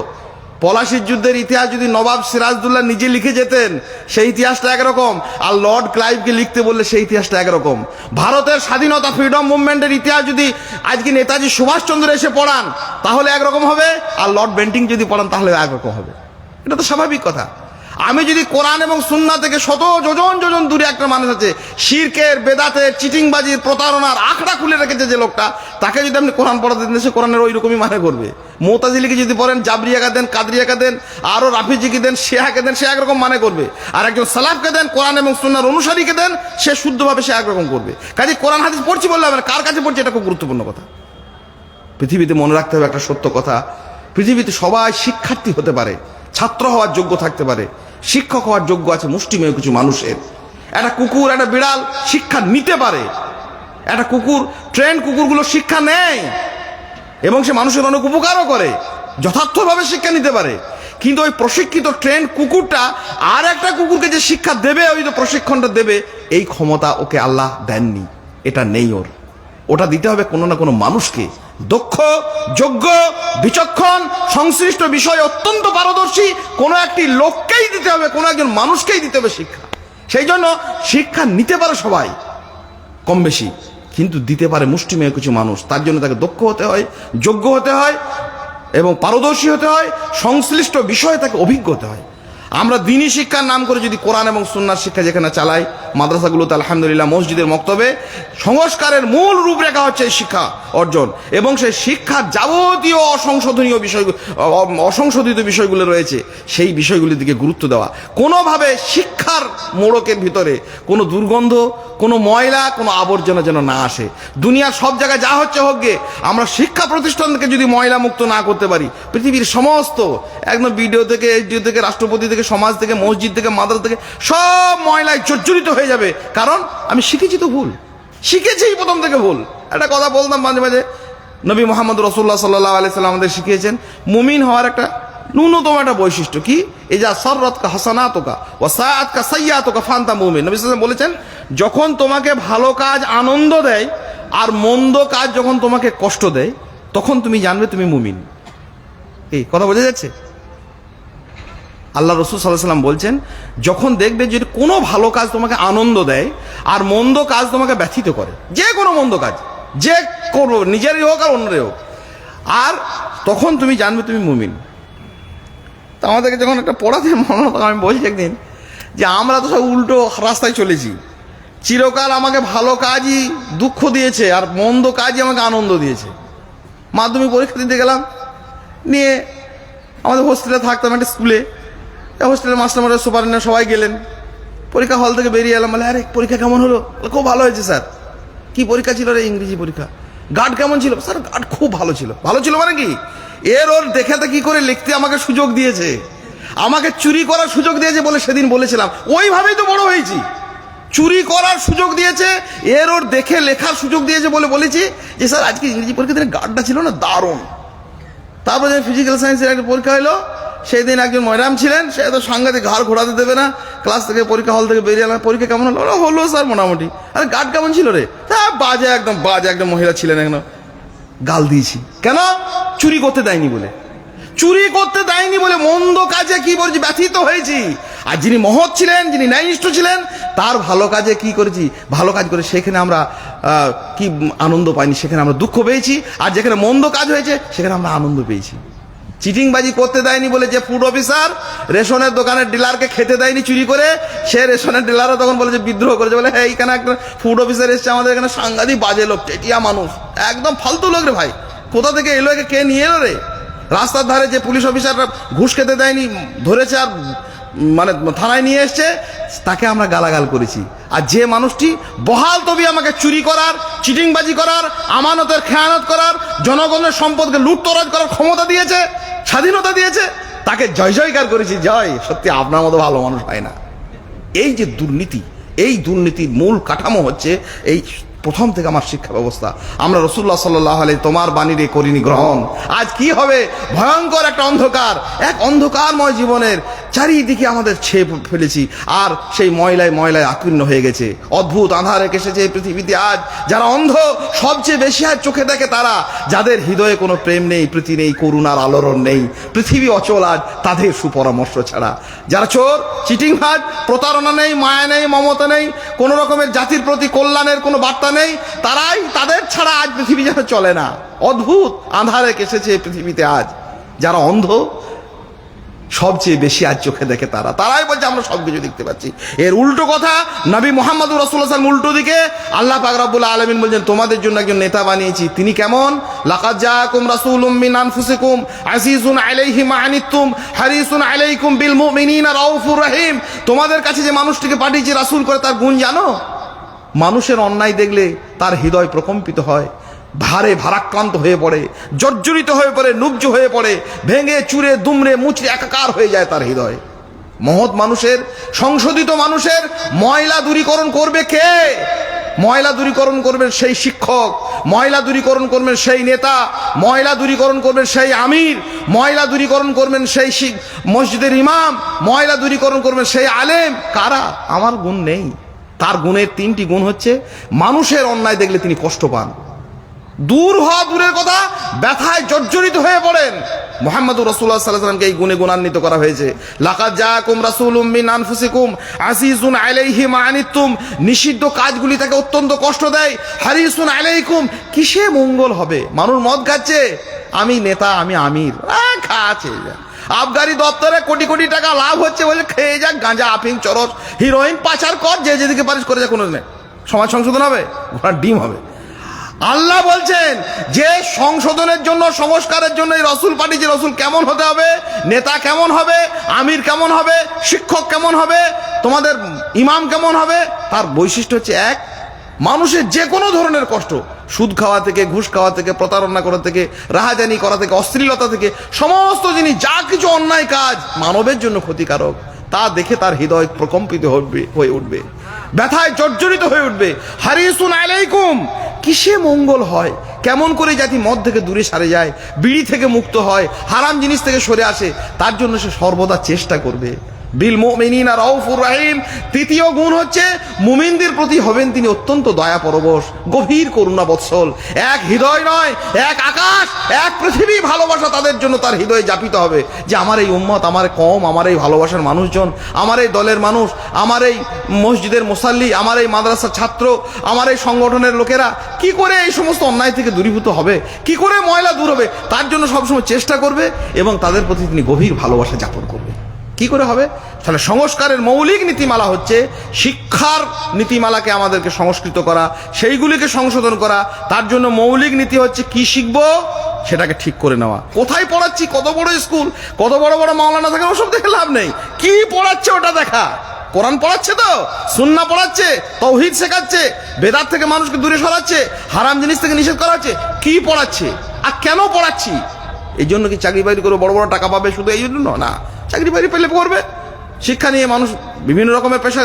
পলাশির যুদ্ধের ইতিহাস যদি নবাব সিরাজদৌল্লা নিজে লিখে যেতেন, সেই ইতিহাসটা একরকম, আর লর্ড ক্লাইভকে লিখতে বললে সেই ইতিহাসটা একরকম। ভারতের স্বাধীনতা ফ্রিডম মুভমেন্টের ইতিহাস যদি আজকে নেতাজি সুভাষচন্দ্র এসে পড়ান তাহলে একরকম হবে, আর লর্ড বেন্টিং যদি পড়ান তাহলে একরকম হবে। এটা তো স্বাভাবিক কথা। আমি যদি কোরআন এবং সুন্নাহ থেকে শত যোজন যোজন দূরে একটা মানুষ আছে, শিরকের, বেদাতের, চিটিংবাজির, প্রতারণার আখড়া খুলে রেখেছে যে লোকটা, তাকে যদি আপনি কোরআন পড়াতে দেন, সে কোরআনের ওই রকমই মানে করবে। মুতাজিলিকে যদি পড়েন, জাবরিয়াকে দেন, কাদরিয়াকে দেন, আরো রাফিজিকে দেন, শিয়াকে দেন, সে একরকম মানে করবে। আর একজন সালাফকে দেন, কোরআন এবং সুন্নাহর অনুসারীকে দেন, সে শুদ্ধভাবে সে একরকম করবে। কাজে কোরআন হাদিস পড়ছি বললে হবে না, কার কাছে পড়ছি এটা খুব গুরুত্বপূর্ণ কথা। পৃথিবীতে মনে রাখতে হবে একটা সত্য কথা, পৃথিবীতে সবাই শিক্ষার্থী হতে পারে, ছাত্র হওয়ার যোগ্য থাকতে পারে, শিক্ষক হওয়ার যোগ্য আছে মুষ্টিমেয় কিছু মানুষের। একটা কুকুর, একটা বিড়াল শিক্ষা নিতে পারে, একটা কুকুর, ট্রেন কুকুরগুলো শিক্ষা নেয় এবং সে মানুষের অনেক উপকারও করে, যথার্থভাবে শিক্ষা নিতে পারে। কিন্তু ওই প্রশিক্ষিত ট্রেন কুকুরটা আর একটা কুকুরকে যে শিক্ষা দেবে, ওই যে প্রশিক্ষণটা দেবে, এই ক্ষমতা ওকে আল্লাহ দেননি, এটা নেই ওর। ওটা দিতে হবে কোনো না কোনো মানুষকে, দক্ষ, যোগ্য, বিচক্ষণ, সংশ্লিষ্ট বিষয়ে অত্যন্ত পারদর্শী কোনো একটি লোককেই দিতে হবে, কোনো একজন মানুষকেই দিতে হবে শিক্ষা। সেই জন্য শিক্ষা নিতে পারে সবাই কম বেশি, কিন্তু দিতে পারে মুষ্টিমেয় কিছু মানুষ। তার জন্য তাকে দক্ষ হতে হয়, যোগ্য হতে হয় এবং পারদর্শী হতে হয়, সংশ্লিষ্ট বিষয়ে তাকে অভিজ্ঞ হতে হয়। আমরা দ্বীনি শিক্ষার নাম করে যদি কোরআন এবং সুন্নাহর শিক্ষা যেখানে চালাই, মাদ্রাসাগুলোতে আলহামদুলিল্লাহ, মসজিদের মক্তবে সংস্কারের মূল রূপরেখা হচ্ছে এই শিক্ষা অর্জন, এবং সেই শিক্ষার যাবতীয় অসংশোধিত বিষয়গুলো রয়েছে, সেই বিষয়গুলির দিকে গুরুত্ব দেওয়া। কোনোভাবে শিক্ষার মোড়কের ভিতরে কোনো দুর্গন্ধ, কোনো ময়লা, কোনো আবর্জনা যেন না আসে। দুনিয়ার সব জায়গায় যা হচ্ছে হোক গে, আমরা শিক্ষা প্রতিষ্ঠানকে যদি ময়লা মুক্ত না করতে পারি, পৃথিবীর সমস্ত একদম ভিডিও থেকে, এসডিও থেকে, রাষ্ট্রপতি থেকে, সমাজ থেকে, মসজিদ থেকে, মাদ্রাসা থেকে সব ময়লায় জর্জরিত হয়ে যাবে। কারণ আমি শিখেছি তো ভুল, শিখেছি প্রথম থেকে ভুল। একটা কথা বলতাম মাঝে মাঝে, নবী মোহাম্মদ রাসূলুল্লাহ সাল্লাল্লাহু আলাইহি সাল্লাম আমাদের শিখিয়েছেন মুমিন হওয়ার একটা ন্যূনতম একটা বৈশিষ্ট্য কি, এই যা সররাতকা হাসানাতুকা ওয়া সাআতকা সাইয়্যাতুকা ফান্তা মুমিন। নবী সাল্লাল্লাহু আলাইহি ওয়াসাল্লাম বলেছেন, যখন তোমাকে ভালো কাজ আনন্দ দেয় আর মন্দ কাজ যখন তোমাকে কষ্ট দেয়, তখন তুমি জানবে তুমি মুমিন। এই কথা বোঝা যাচ্ছে? আল্লাহ রাসূল সাল্লাল্লাহু আলাইহি ওয়াসাল্লাম বলছেন, যখন দেখবে যে কোনো ভালো কাজ তোমাকে আনন্দ দেয় আর মন্দ কাজ তোমাকে ব্যথিত করে, যে কোনো মন্দ কাজ যে করবো, নিজেরই হোক আর অন্যেরই হোক, আর তখন তুমি জানবে তুমি মুমিন। তো আমাদেরকে যখন একটা পড়াতে মনে হতো, আমি বলছি একদিন যে আমরা তো সব উল্টো রাস্তায় চলেছি। চিরকাল আমাকে ভালো কাজই দুঃখ দিয়েছে আর মন্দ কাজই আমাকে আনন্দ দিয়েছে। মাধ্যমিক পরীক্ষা দিতে গেলাম, নিয়ে আমাদের হোস্টেলে থাকতাম একটা স্কুলে, হোস্টেলের মাস্টারমশাই, সুপারিনটেন্ডেন্ট সবাই গেলেন। পরীক্ষা হল থেকে বেরিয়ে এলাম, বলে আরে পরীক্ষা কেমন হলো? খুব ভালো হয়েছে স্যার। কি পরীক্ষা ছিল রে? ইংরেজি পরীক্ষা। গার্ড কেমন ছিল? স্যার গার্ড খুব ভালো ছিল। ভালো ছিল মানে কি? ওর দেখাতে কি করে লিখতে আমাকে সুযোগ দিয়েছে, আমাকে চুরি করার সুযোগ দিয়েছে বলে সেদিন বলেছিলাম, ওইভাবেই তো বড় হয়েছি। চুরি করার সুযোগ দিয়েছে, ওর দেখে লেখার সুযোগ দিয়েছে বলে বলেছি যে স্যার আজকে ইংরেজি পরীক্ষা দিনে গার্ডটা ছিল না দারুণ। তারপরে যে ফিজিক্যাল সায়েন্সের একটা পরীক্ষা হলো, সেই দিন একজন ম্যাডাম ছিলেন, সে তো সাংঘাতিক ঘাড় ঘোরাতে দেবে না। ক্লাস থেকে, পরীক্ষা হল থেকে বেরিয়ে এলাম, পরীক্ষা কেমন হলো? হলো স্যার মোটামুটি। আরে গার্ড কেমন ছিল রে? হ্যাঁ বাজে, একদম বাজে, একদম মহিলা ছিলেন, একদম গাল দিয়েছি। কেন? চুরি করতে দেয়নি বলে। চুরি করতে দেয়নি বলে মন্দ কাজে কি বলছি, ব্যথিত হয়েছি। আর যিনি মহৎ ছিলেন, যিনি ন্যায়নিষ্ঠ ছিলেন, তার ভালো কাজে কি করেছি, ভালো কাজ করে সেখানে আমরা কি আনন্দ পাইনি, সেখানে আমরা দুঃখ পেয়েছি। আর যেখানে মন্দ কাজ হয়েছে সেখানে আমরা আনন্দ পেয়েছি। চিটিংবাজি করতে দেয়নি বলে যে ফুড অফিসার রেশনের দোকানের ডিলারকে খেতে দেয়নি চুরি করে, সে রেশনের ডিলারও তখন বলে যে বিদ্রোহ করেছে, বলে হ্যাঁ এইখানে একটা ফুড অফিসার এসছে আমাদের এখানে, সাংঘাতিক বাজে লোক, টেটিয়া মানুষ, একদম ফালতু লোক রে ভাই, কোথা থেকে এলো, একে কে নিয়ে এলো রে? রাস্তার ধারে যে পুলিশ অফিসাররা ঘুষ খেতে দেয়নি, ধরেছে আর মানে থানায় নিয়ে এসছে, তাকে আমরা গালাগাল করেছি। আর যে মানুষটি বহাল তবি আমাকে চুরি করার, চিটিংবাজি করার, আমানতের খেয়ানত করার, জনগণের সম্পদকে লুটতরাজ করার ক্ষমতা দিয়েছে, স্বাধীনতা দিয়েছে, তাকে জয় জয়কার করেছি। জয়, সত্যি আপনার মতো ভালো মানুষ হয় না। এই যে দুর্নীতি, এই দুর্নীতির মূল কাঠামো হচ্ছে এই প্রথম থেকে আমার শিক্ষা ব্যবস্থা। আমরা রাসূলুল্লাহ সাল্লাল্লাহু আলাইহি তোমার বাণীরে করিনি গ্রহণ। আজ কি হবে? ভয়ঙ্কর একটা অন্ধকার, এক অন্ধকারময় জীবনের চারিদিকে আমাদের ছেয়ে ফেলেছি, আর সেই ময়লায় ময়লায় আকীর্ণ হয়ে গেছে। অদ্ভুত আঁধারে এসেছে এই পৃথিবীতে আজ। যারা অন্ধ, সবচেয়ে বেশি আজ চোখে দেখে তারা, যাদের হৃদয়ে কোনো প্রেম নেই, প্রীতি নেই, করুণার আলোড়ন নেই। পৃথিবী অচল আজ তাদের সুপরামর্শ ছাড়া। যারা চোর, চিটিংবাজ, প্রতারণা নেই, মায়া নেই, মমতা নেই, কোনো রকমের জাতির প্রতি কল্যাণের কোনো বার্তা নেই, তাদের ছাড়া আজ পৃথিবী যেন চলে না। অদ্ভুত আঁধারে এসেছে পৃথিবীতে আজ। যারা অন্ধ, সবচেয়ে বেশি আজ চোখে দেখে তারাই বলছে আমরা সবকিছু দেখতে পাচ্ছি। এর উল্টো কথা নবী মুহাম্মদ রাসূলুল্লাহ সাল্লাল্লাহু আলাইহি ওয়াসাল্লাম উল্টো দিকে আল্লাহ পাক রব্বুল আলামিন বলছেন তোমাদের জন্য একজন নেতা বানিয়েছি। তিনি কেমন? লাকাদ জাআকুম রাসূলুম মিন আনফুসিকুম আজিজুন আলাইহি মা আনিতুম হারিসুন আলাইকুম বিল মুমিনিনা রাউফুর রহিম। তোমাদের কাছে যে মানুষটিকে পাঠিয়েছি রাসূল করে, তার গুণ জানো? মানুষের অন্যায় দেখলে তার হৃদয় প্রকম্পিত হয়, ভারে ভারাক্রান্ত হয়ে পড়ে, জর্জরিত হয়ে পড়ে, নুব্জ হয়ে পড়ে, ভেঙে চুরে দুমড়ে মুচড়ে একাকার হয়ে যায় তার হৃদয়। মহৎ মানুষের, সংশোধিত মানুষের ময়লা দূরীকরণ করবে কে? ময়লা দূরীকরণ করবেন সেই শিক্ষক, ময়লা দূরীকরণ করবেন সেই নেতা, ময়লা দূরীকরণ করবেন সেই আমির, ময়লা দূরীকরণ করবেন সেই মসজিদের ইমাম, ময়লা দূরীকরণ করবেন সেই আলেম। কারা? আমার গুণ নেই। তার গুণের তিনটি গুণ হচ্ছে, মানুষের অন্যায় দেখলে তিনি কষ্ট পান, দূর হওয়া দূরের কথা, ব্যথায় জর্জরিত হয়ে পড়েন। মুহাম্মদুর রাসূলুল্লাহ সাল্লাল্লাহু আলাইহি ওয়াসাল্লামকে এই গুণে গুণান্বিত করা হয়েছে। লাকাদ জাআকুম রাসূলুম মিন আনফুসিকুম আজিজুন আলাইহি মা আনিতুম, নিষিদ্ধ কাজগুলি তাকে অত্যন্ত কষ্ট দেয়। হারিসুন আলাইকুম, কিসে মঙ্গল হবে? মানুষ মদ খাচ্ছে, আমি নেতা, আমি আমির, খাচ্ছে। আবগারি দপ্তরে কোটি কোটি টাকা লাভ হচ্ছে বলে খেয়ে যাক গাঁজা, আফিং, চরস, হিরোইন পাচার কর, যে যেদিকে পারিস করে যা, কোনো নেই। সমাজ সংশোধন হবে? ঘোড়ার ডিম হবে। আল্লাহ বলছেন যে সংশোধনের জন্য, সংস্কারের জন্য এই রসুল পাঠিয়েছে। রসুল কেমন হতে হবে, নেতা কেমন হবে, আমির কেমন হবে, শিক্ষক কেমন হবে, তোমাদের ইমাম কেমন হবে, তার বৈশিষ্ট্য হচ্ছে এক, মানুষের যে কোনো ধরনের কষ্ট, সুদ খাওয়া থেকে, ঘুষ খাওয়া থেকে, প্রতারণা করা থেকে, রাহাজানি করা থেকে, অশ্লীলতা থেকে, সমস্ত জিনিস, যা কিছু অন্যায় কাজ মানবের জন্য ক্ষতিকারক, তা দেখে তার হৃদয় প্রকম্পিত হয়ে উঠবে, ব্যথায় জর্জরিত হয়ে উঠবে। হারিসুন আলাইকুম, কিসে মঙ্গল হয়, কেমন করে জাতি মদ থেকে দূরে সারে যায়, বিড়ি থেকে মুক্ত হয়, হারাম জিনিস থেকে সরে আসে, তার জন্য সে সর্বদা চেষ্টা করবে। বিল মুমিনিনা রাউফুর রহিম, তৃতীয় গুণ হচ্ছে মুমিনদের প্রতি হবেন তিনি অত্যন্ত দয়া পরবশ, গভীর করুণা বৎসল। এক হৃদয় নয়, এক আকাশ, এক পৃথিবী ভালোবাসা তাদের জন্য তার হৃদয়ে যাপিত হবে, যে আমার এই উম্মত, আমার কওম, আমার এই ভালোবাসার মানুষজন, আমার এই দলের মানুষ, আমার এই মসজিদের মুসাল্লি, আমার এই মাদ্রাসার ছাত্র, আমার এই সংগঠনের লোকেরা কি করে এই সমস্ত অন্যায় থেকে দূরীভূত হবে, কি করে ময়লা দূর হবে, তার জন্য সবসময় চেষ্টা করবে এবং তাদের প্রতি তিনি গভীর ভালোবাসা যাপন করবে। কি করে হবে? তাহলে সংস্কারের মৌলিক নীতিমালা হচ্ছে শিক্ষার নীতিমালাকে আমাদেরকে সংস্কৃত করা, সেইগুলিকে সংশোধন করা। তার জন্য মৌলিক নীতি হচ্ছে কি শিখবো সেটাকে ঠিক করে নেওয়া। কোথায় পড়াচ্ছি, কত বড় স্কুল, কত বড় বড় মাওলানা থাকে, ওসব দেখে লাভ নেই। কি পড়াচ্ছে ওটা দেখা। কোরআন পড়াচ্ছে তো, সুন্নাহ পড়াচ্ছে, তাওহীদ শেখাচ্ছে, বেদাত থেকে মানুষকে দূরে সরাচ্ছে, হারাম জিনিস থেকে নিষেধ করাচ্ছে। কি পড়াচ্ছে আর কেন পড়াচ্ছি? এই জন্য কি চাকরি বাকরি করে বড় বড় টাকা পাবে শুধু এই জন্য? না, চাকরি বাকরি পেলে করবে, শিক্ষা নিয়ে মানুষ বিভিন্ন রকমের পেশা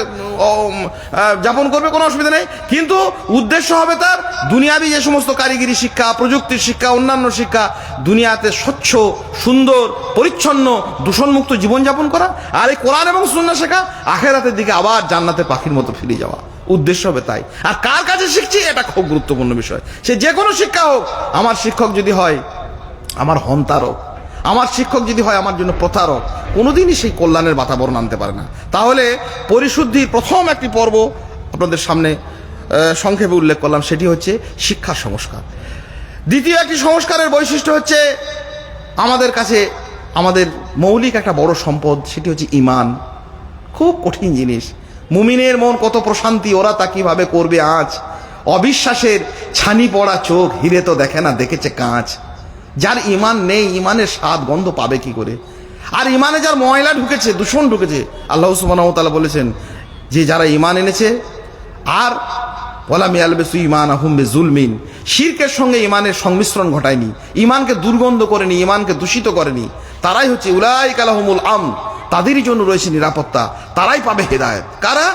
যাপন করবে, কোনো অসুবিধা নেই। কিন্তু উদ্দেশ্য হবে তার দুনিয়াবি যে সমস্ত কারিগরি শিক্ষা, প্রযুক্তির শিক্ষা, অন্যান্য শিক্ষা, দুনিয়াতে স্বচ্ছ, সুন্দর, পরিচ্ছন্ন, দূষণমুক্ত জীবনযাপন করা। আর এই কোরআন এবং সুন্নাহ শেখা, আখেরাতের দিকে আবার জান্নাতে পাখির মতো ফিরে যাওয়া, উদ্দেশ্য হবে তাই। আর কার কাছে শিখছি এটা খুব গুরুত্বপূর্ণ বিষয়। সে যে কোনো শিক্ষা হোক, আমার শিক্ষক যদি হয় আমার হন্তারক, আমার শিক্ষক যদি হয় আমার জন্য প্রতারক, কোনোদিনই সেই কল্যাণের বাতাবরণ আনতে পারে না। তাহলে পরিশুদ্ধির প্রথম একটি পর্ব আপনাদের সামনে সংক্ষেপে উল্লেখ করলাম, সেটি হচ্ছে শিক্ষার সংস্কার। দ্বিতীয় একটি সংস্কারের বৈশিষ্ট্য হচ্ছে আমাদের কাছে আমাদের মৌলিক একটা বড় সম্পদ, সেটি হচ্ছে ঈমান। খুব কঠিন জিনিস। মুমিনের মন কত প্রশান্তি, ওরা তা কিভাবে করবে আজ। অবিশ্বাসের ছানি পড়া চোখ, হিরে তো দেখে না, দেখেছে কাঁচ। যার ঈমান নেই, ঈমানের স্বাদ গন্ধ পাবে কি করে? আর ঈমানে যার ময়লা ঢুকেছে, দূষণ ঢুকেছে, আল্লাহ সুবহানাহু ওয়া তাআলা বলেছেন যে যারা ঈমান এনেছে আর ওয়ালাম ইয়ালবিসু ঈমানাহুম বিযুলমিন, শিরকের সঙ্গে ঈমানের সংমিশ্রণ ঘটায়নি, ঈমানকে দুর্গন্ধ করেনি, ঈমানকে দূষিত করেনি, তারাই হচ্ছে উলাইকা লাহুমুল আমন, তাদেরই জন্য রয়েছে নিরাপত্তা, তারাই পাবে হেদায়েত। কারা?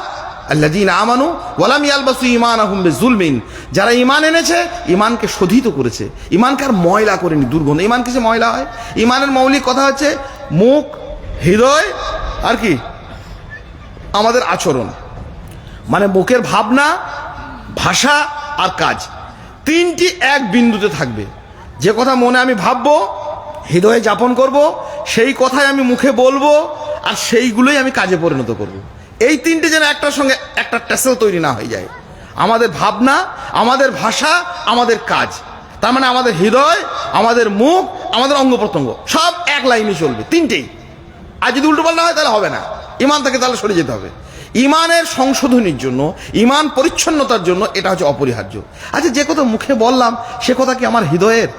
আল্লাযীনা আমানু ওয়ালাম ইয়ালবাসু ঈমানাহুম বিযুলমিন, যারা ঈমান এনেছে, ঈমানকে শোধিত করেছে, ঈমানকে আর ময়লা করেনি, দুর্গন্ধ। ঈমান কিসে ময়লা হয়? ঈমানের মৌলিক কথা হচ্ছে মুখ, হৃদয় আর কি আমাদের আচরণ, মানে মুখের ভাবনা, ভাষা আর কাজ, তিনটি এক বিন্দুতে থাকবে। যে কথা মনে আমি ভাববো, হৃদয়ে যাপন করব, সেই কথাই আমি মুখে বলবো, আর সেইগুলোই আমি কাজে পরিণত করব। এই তিনটে যেন একটার সঙ্গে একটা ট্যাসেল তৈরি না হয়ে যায়। আমাদের ভাবনা, আমাদের ভাষা, আমাদের কাজ, তার মানে আমাদের হৃদয়, আমাদের মুখ, আমাদের অঙ্গ প্রত্যঙ্গ সব এক লাইনে চলবে, তিনটেই। আর যদি উল্টো পাল্টা হয় তাহলে হবে না, ঈমান থেকে তাহলে সরে যেতে হবে। ঈমানের সংশোধনের জন্য, ঈমান পরিচ্ছন্নতার জন্য এটা হচ্ছে অপরিহার্য। আচ্ছা, যে কথা মুখে বললাম সে কথা কি আমার হৃদয়ের?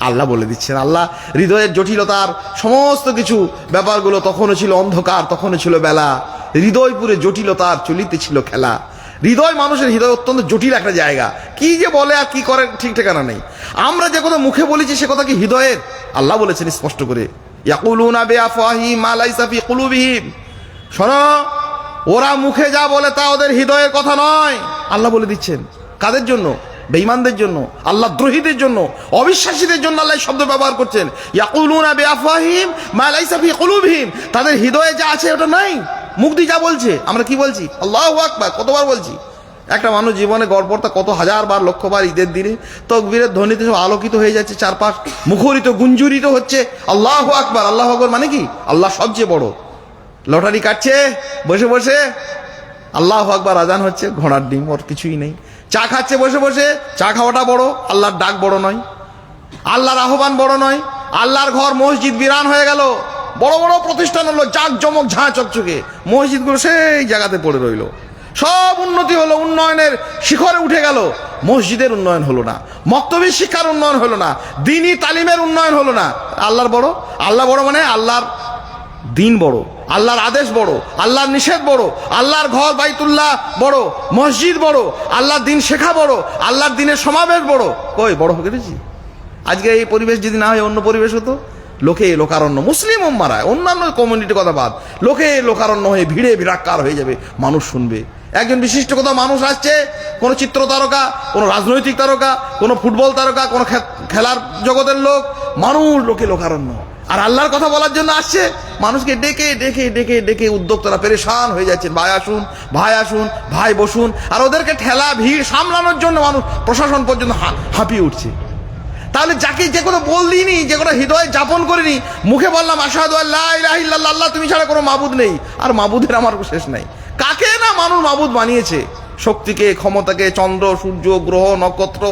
আল্লাহ বলে দিচ্ছেন, আল্লাহ হৃদয়ের জটিলতার সমস্ত কিছু ব্যাপারগুলো, তখনও ছিল অন্ধকার, তখনও ছিল বেলা, হৃদয়পুরে জটিলতার চলিতেছিল খেলা। হৃদয়, মানুষের হৃদয় অত্যন্ত জটিল একটা জায়গা, কি যে বলে আর কি করে ঠিক ঠিকানা নেই। আমরা যে কথা মুখে বলেছি সে কথা কি হৃদয়ের? আল্লাহ বলেছেন স্পষ্ট করে, ইয়াকুলুনা বিআফওয়াহিহিম মা লাইসা ফি কুলুবিহিম, শোনো, ওরা মুখে যা বলে তা ওদের হৃদয়ের কথা নয়। আল্লাহ বলে দিচ্ছেন। কাদের জন্য? বেঈমানদের জন্য, আল্লাহ দ্রোহীদের জন্য, অবিশ্বাসীদের জন্য আল্লাহ শব্দ ব্যবহার করছেন। ইয়াকুলুনা বিআফওয়াহিহিম মা লাইসা ফি কুলুবিহিম, তাদের হৃদয়ে যা আছে ওটা নাই, মুখ দিয়ে যা বলছে। আমরা কি বলছি? আল্লাহু আকবার কতবার বলছি। একটা মানুষ জীবনে গড়পড়তা কত হাজার বার, লক্ষ বার ঈদের দিনে তাকবীরের ধ্বনিতে সব আলোকিত হয়ে যাচ্ছে, চারপাশ মুখরিত, গুঞ্জরিত হচ্ছে। আল্লাহু আকবার, আল্লাহু আকবার মানে কি? আল্লাহ সবচেয়ে বড়। লটারি কাটছে বসে বসে, আল্লাহু আকবার আজান হচ্ছে, ঘোড়ার ডিম, ওর কিছুই নেই। চা খাচ্ছে বসে বসে, চা খাওয়াটা বড়, আল্লাহর ডাক বড় নয়, আল্লাহর আহ্বান বড় নয়। আল্লাহর ঘর মসজিদ বিরান হয়ে গেল, বড় বড় প্রতিষ্ঠান হলো, জাঁকজমক ঝাঁ চকচকে, মসজিদগুলো সেই জায়গাতে পড়ে রইল। সব উন্নতি হলো, উন্নয়নের শিখরে উঠে গেল, মসজিদের উন্নয়ন হলো না, মক্তবী শিক্ষার উন্নয়ন হলো না, দ্বীনি তালিমের উন্নয়ন হলো না। আল্লাহর বড়, আল্লাহ বড় মানে আল্লাহর দিন বড়, আল্লাহর আদেশ বড়, আল্লাহর নিষেধ বড়, আল্লাহর ঘর বাইতুল্লাহ বড়, মসজিদ বড়, আল্লাহর দিন শেখা বড়, আল্লাহর দিনের সমাবেশ বড়। কই বড় হয়ে গেছি? আজকে এই পরিবেশ যদি না হয় অন্য পরিবেশ হতো, লোকে লোকারণ্য, মুসলিম উম্মারায়, অন্যান্য কমিউনিটির কথা বাদ, লোকে লোকারণ্য হয়ে ভিড়ে ভিড়াক্কার হয়ে যাবে, মানুষ শুনবে। একজন বিশিষ্ট কোথাও মানুষ আসছে, কোনো চিত্র তারকা, কোনো রাজনৈতিক তারকা, কোনো ফুটবল তারকা, কোনো খেলার জগতের লোক, মানুষ লোকে লোকারণ্য। আর আল্লাহর কথা বলার জন্য আসছে, মানুষকে ডেকে ডেকে ডেকে ডেকে উদ্যোক্তারা পেরেশান হয়ে যাচ্ছেন, ভাই আসুন, ভাই আসুন, ভাই বসুন। আর ওদেরকে ঠেলা ভিড় সামলানোর জন্য মানুষ, প্রশাসন পর্যন্ত হাঁপিয়ে উঠছে। তাহলে যাকে যে কোনো বললিনি, যে কোনো হৃদয়ে যাপন করিনি, মুখে বললাম আশহাদু আল্লা ইলাহা ইল্লাল্লাহ, আল্লাহ তুমি ছাড়া কোনো মাবুদ নেই, আর মাবুদের আমার শেষ নাই। কাকে না মানুষ মাবুদ বানিয়েছে? শক্তিকে, ক্ষমতাকে, চন্দ্র, সূর্য, গ্রহ, নক্ষত্র,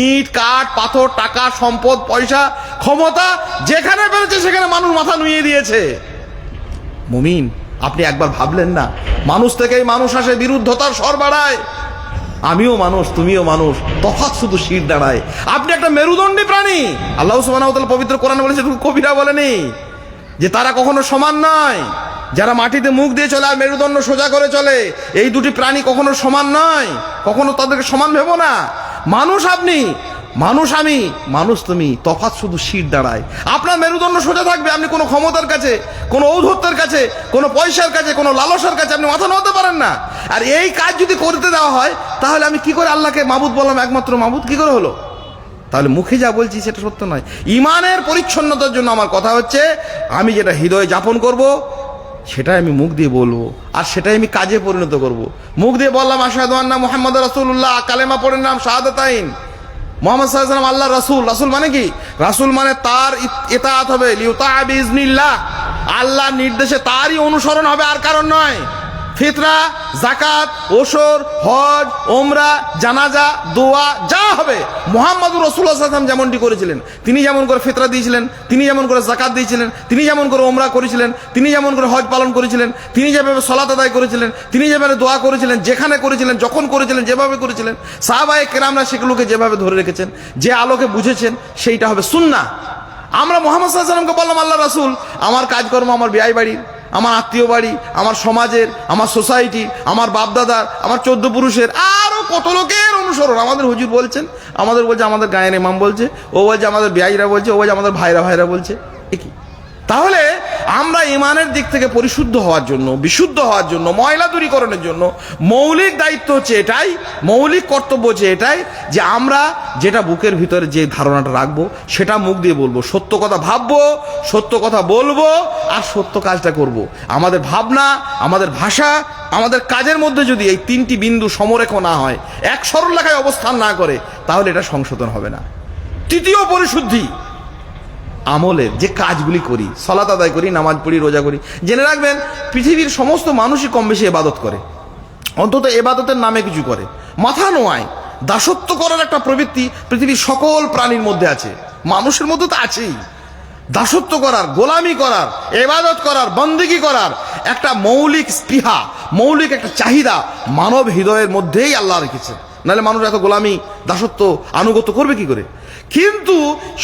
ইট, কাঠ, পাথর, টাকা, সম্পদ, পয়সা, ক্ষমতা, যেখানে পেরেছে সেখানে মানুষ মাথা নুইয়ে দিয়েছে। মুমিন, আপনি একবার ভাবলেন না, মানুষ থেকেই মানুষ আসে, বিরুদ্ধতার স্বর বাড়ায়। আমিও মানুষ, তুমিও মানুষ, তফাৎ শুধু শির দাঁড়ায়। আপনি একটা মেরুদণ্ডী প্রাণী। আল্লাহ সুবহানাহু ওয়া তাআলা পবিত্র কোরআনে বলেছে, কবিরা বলেনি যে তারা কখনো সমান নয়। যারা মাটিতে মুখ দিয়ে চলে আর মেরুদণ্ড সোজা করে চলে, এই দুটি প্রাণী কখনো সমান নয়, কখনো তাদেরকে সমান ভেবো না। মানুষ আপনি, মানুষ আমি, মানুষ তুমি, তফাৎ শুধু শির দাঁড়ায়। আপনার মেরুদণ্ড সোজা থাকবে, আপনি কোনো ক্ষমতার কাছে, কোনো ঔদ্ধত্যের কাছে, কোনো পয়সার কাছে, কোনো লালসার কাছে আপনি মাথা নোয়াতে পারেন না। আর এই কাজ যদি করতে দেওয়া হয়, তাহলে আমি কি করে আল্লাহকে মাবুদ বললাম, একমাত্র মাবুদ কি করে হলো? তাহলে মুখে যা বলছি সেটা সত্য নয়। ইমানের পরিচ্ছন্নতার জন্য আমার কথা হচ্ছে, আমি যেটা হৃদয়ে যাপন করব সেটাই আমি মুখ দিয়ে বলবো, আর সেটাই আমি কাজে পরিণত করব। মুখ দিয়ে বললাম আশহাদু আন্না মুহাম্মাদুর রাসূলুল্লাহ, কালেমা পড়ে নাম শাহাদাতাইন, মুহাম্মদ সাল্লাল্লাহু আলাইহি ওয়াসাল্লাম আল্লাহর রাসূল। রাসূল মানে কি? রাসূল মানে তার ইতাআত হবে, লিউতা বিইজনিল্লাহ, আল্লাহর নির্দেশে তারই অনুসরণ হবে, আর কারণ নয়। ফিতরা, যাকাত, ওশর, হজ, ওমরা, জানাজা, দোয়া যা হবে মুহাম্মদুর রাসূলুল্লাহ সাল্লাল্লাহু আলাইহি ওয়াসাল্লাম যেমনটি করেছিলেন, তিনি যেমন করে ফিতরা দিয়েছিলেন, তিনি যেমন করে যাকাত দিয়েছিলেন, তিনি যেমন করে ওমরা করেছিলেন, তিনি যেমন করে হজ পালন করেছিলেন, তিনি যেভাবে সালাত আদায় করেছিলেন, তিনি যেভাবে দোয়া করেছিলেন, যেখানে করেছিলেন, যখন করেছিলেন, যেভাবে করেছিলেন, সাহাবায়ে কেরামরা সেগুলোকে যেভাবে ধরে রেখেছেন, যে আলোকে বুঝেছেন, সেইটা হবে সুন্নাহ। আমরা মুহাম্মদ সাল্লাল্লাহু আলাইহি ওয়াসাল্লামকে বললাম আল্লাহ রাসূল, আমার কাজকর্ম, আমার বিয়ে বাড়ি, আমার আত্মীয় বাড়ি, আমার সমাজের, আমার সোসাইটি, আমার বাপদাদার, আমার 14 পুরুষের, আরো কত লোকের অনুসরণ। আমাদের হুজুর বলছেন, আমাদের বলছে, আমাদের গায়ের ইমাম বলছে, ও বলছে আমাদের বিয়াইরা বলছে, ও বলছে আমাদের ভাইরা বলছে। কি তাহলে আমরা ইমানের দিক থেকে পরিশুদ্ধ হওয়ার জন্য, বিশুদ্ধ হওয়ার জন্য, ময়লা দূরীকরণের জন্য মৌলিক দায়িত্ব হচ্ছে এটাই, মৌলিক কর্তব্য হচ্ছে এটাই, যে আমরা যেটা বুকের ভিতরে যে ধারণাটা রাখবো সেটা মুখ দিয়ে বলবো, সত্য কথা ভাববো, সত্য কথা বলবো, আর সত্য কাজটা করব। আমাদের ভাবনা, আমাদের ভাষা, আমাদের কাজের মধ্যে যদি এই 3টি বিন্দু সমরেখ না হয়, এক সরলরেখায় অবস্থান না করে, তাহলে এটা সংশোধন হবে না। তৃতীয় পরিশুদ্ধি, আমলের যে কাজগুলি করি, সালাত আদায় করি, নামাজ পড়ি, রোজা করি। জেনে রাখবেন, পৃথিবীর সমস্ত মানুষই কম বেশি ইবাদত করে, অন্তত ইবাদতের নামে কিছু করে। মাথা নোয়ায় দাসত্ব করার একটা প্রবৃত্তি পৃথিবীর সকল প্রাণীর মধ্যে আছে, মানুষের মধ্যে তো আছেই। দাসত্ব করার, গোলামি করার, ইবাদত করার, বন্দেগী করার একটা মৌলিক স্পৃহা, মৌলিক একটা চাহিদা মানব হৃদয়ের মধ্যেই আল্লাহ রেখেছে। নাহলে মানুষ এত গোলামি, দাসত্ব, আনুগত্য করবে কি করে? কিন্তু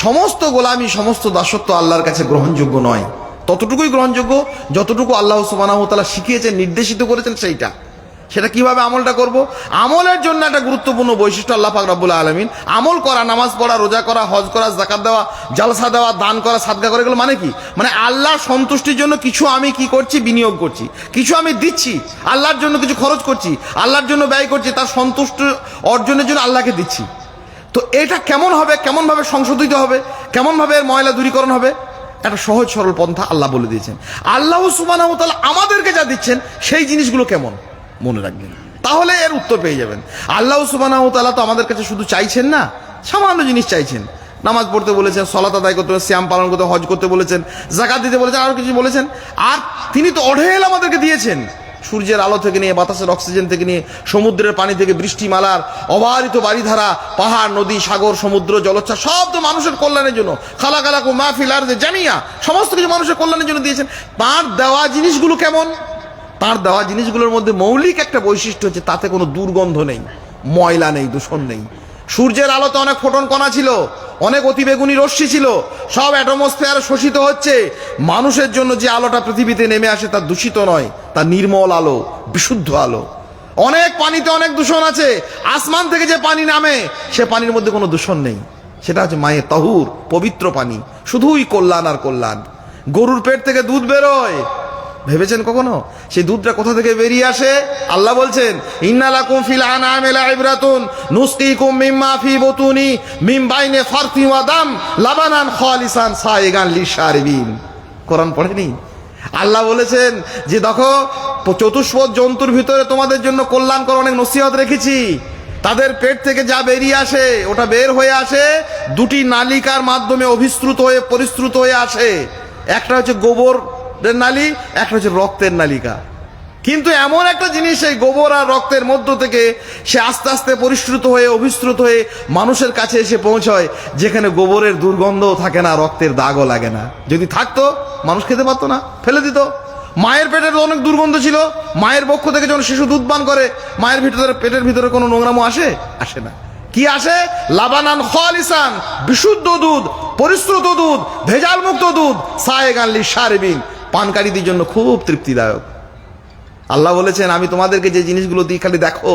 সমস্ত গোলামি, সমস্ত দাসত্ব আল্লাহর কাছে গ্রহণযোগ্য নয়। ততটুকুই গ্রহণযোগ্য যতটুকু আল্লাহ সুবহানাহু ওয়া তাআলা শিখিয়েছেন, নির্দেশিত করেছেন। সেটা কিভাবে আমলটা করব? আমলের জন্য একটা গুরুত্বপূর্ণ বৈশিষ্ট্য আল্লাহ পাক রব্বুল আলামিন, আমল করা, নামাজ পড়া, রোজা করা, হজ করা, যাকাত দেওয়া, জালসা দেওয়া, দান করা, সাদকা করা, এগুলো মানে কি? মানে আল্লাহর সন্তুষ্টির জন্য কিছু আমি কি করছি? বিনিয়োগ করছি, কিছু আমি দিচ্ছি, আল্লাহর জন্য কিছু খরচ করছি, আল্লাহর জন্য ব্যয় করছি, তার সন্তুষ্টি অর্জনের জন্য আল্লাহকে দিচ্ছি। তো এটা কেমন হবে, কেমনভাবে সংশোধিত হবে, কেমনভাবে এর ময়লা দূরীকরণ হবে? একটা সহজ সরল পন্থা আল্লাহ বলে দিয়েছেন। আল্লাহ সুবহানাহু ওয়া তাআলা আমাদেরকে যা দিচ্ছেন সেই জিনিসগুলো কেমন মনে রাখবেন, তাহলে এর উত্তর পেয়ে যাবেন। আল্লাহ সুবহানাহু ওয়া তাআলা তো আমাদের কাছে শুধু চাইছেন না, সামান্য জিনিস চাইছেন। নামাজ পড়তে বলেছেন, সালাত আদায় করতে বলেছেন, সিয়াম পালন করতে, হজ করতে বলেছেন, যাকাত দিতে বলেছেন, আরো কিছু বলেছেন। আর তিনি তো অঢেল আমাদেরকে দিয়েছেন। সূর্যের আলো থেকে নিয়ে, বাতাসের অক্সিজেন থেকে নিয়ে, সমুদ্রের পানি থেকে বৃষ্টিমালার অবারিত বারিধারা, পাহাড়, নদী, সাগর, সমুদ্র, জলোচ্ছ্বাস, সব তো মানুষের কল্যাণের জন্য। খালাকালাকুম মা ফিল আরদি জামিয়া, সমস্ত কিছু মানুষের কল্যাণের জন্য দিয়েছেন। তার দেওয়া জিনিসগুলো কেমন? তার দেওয়া জিনিসগুলোর মধ্যে মৌলিক একটা বৈশিষ্ট্য হচ্ছে তাতে কোনো দুর্গন্ধ নেই, ময়লা নেই, দূষণ নেই। সূর্যের আলোতে অনেক ফোটন কণা ছিল, অনেক অতিবেগুনি রশ্মি ছিল, সব অ্যাটমসফিয়ারে শোষিত হচ্ছে। মানুষের জন্য যে আলোটা পৃথিবীতে নেমে আসে তা দূষিত নয়, তা নির্মল আলো, বিশুদ্ধ আলো। অনেক পানিতে অনেক দূষণ আছে, আসমান থেকে যে পানি নামে সে পানির মধ্যে কোনো দূষণ নেই, সেটা হচ্ছে মায়ে তাহুর, পবিত্র পানি, শুধুই কল্যাণ আর কল্যাণ। গরুর পেট থেকে দুধ বেরোয়, ভেবেছেন কখনো সেই দুধটা কোথা থেকে বেরিয়ে আসে? আল্লাহ বলছেন, ইন্না লাকুম ফিল আনআমি লাইবরাতুন নুসকিকুম মিম্মা ফি বুতুনি মিন বাইনি ফারথি ওয়া দাম লাবানান খালিসান সাইগান লিশারিবিন। কোরআন পড়েনি? আল্লাহ বলেছেন যে দেখো, চতুষ্পদ জন্তুর ভিতরে তোমাদের জন্য কল্যাণকর অনেক নসিহত রেখেছি। তাদের পেট থেকে যা বেরিয়ে আসে ওটা বের হয়ে আসে দুটি নালিকার মাধ্যমে, অভিশ্রুত হয়ে পরিশ্রুত হয়ে আসে। একটা হচ্ছে গোবর নালী, একটা হচ্ছে রক্তের নালিকা। কিন্তু এমন একটা জিনিস, এই গোবর আর রক্তের মধ্য থেকে সে আস্তে আস্তে পরিশ্রুত হয়ে, অভিশ্রুত হয়ে মানুষের কাছে এসে পৌঁছয়, যেখানে গোবরের দুর্গন্ধও থাকে না, রক্তের দাগও লাগে না। যদি থাকতো মানুষ খেতে পারতো না, ফেলে দিত। মায়ের পেটের অনেক দুর্গন্ধ ছিল, মায়ের বক্ষ থেকে যখন শিশু দুধ পান করে, মায়ের ভিতরে, পেটের ভিতরে কোনো নোংরামো আসে? আসে না। কি আসে? লাবানান খালিসান, বিশুদ্ধ দুধ, পরিশ্রুত দুধ, ভেজাল মুক্ত দুধ, সায়েগান লিশারিবিন, পানকারীদের জন্য খুব তৃপ্তিদায়ক। আল্লাহ বলেছেন, আমি তোমাদেরকে যে জিনিসগুলো দিই খালি দেখো।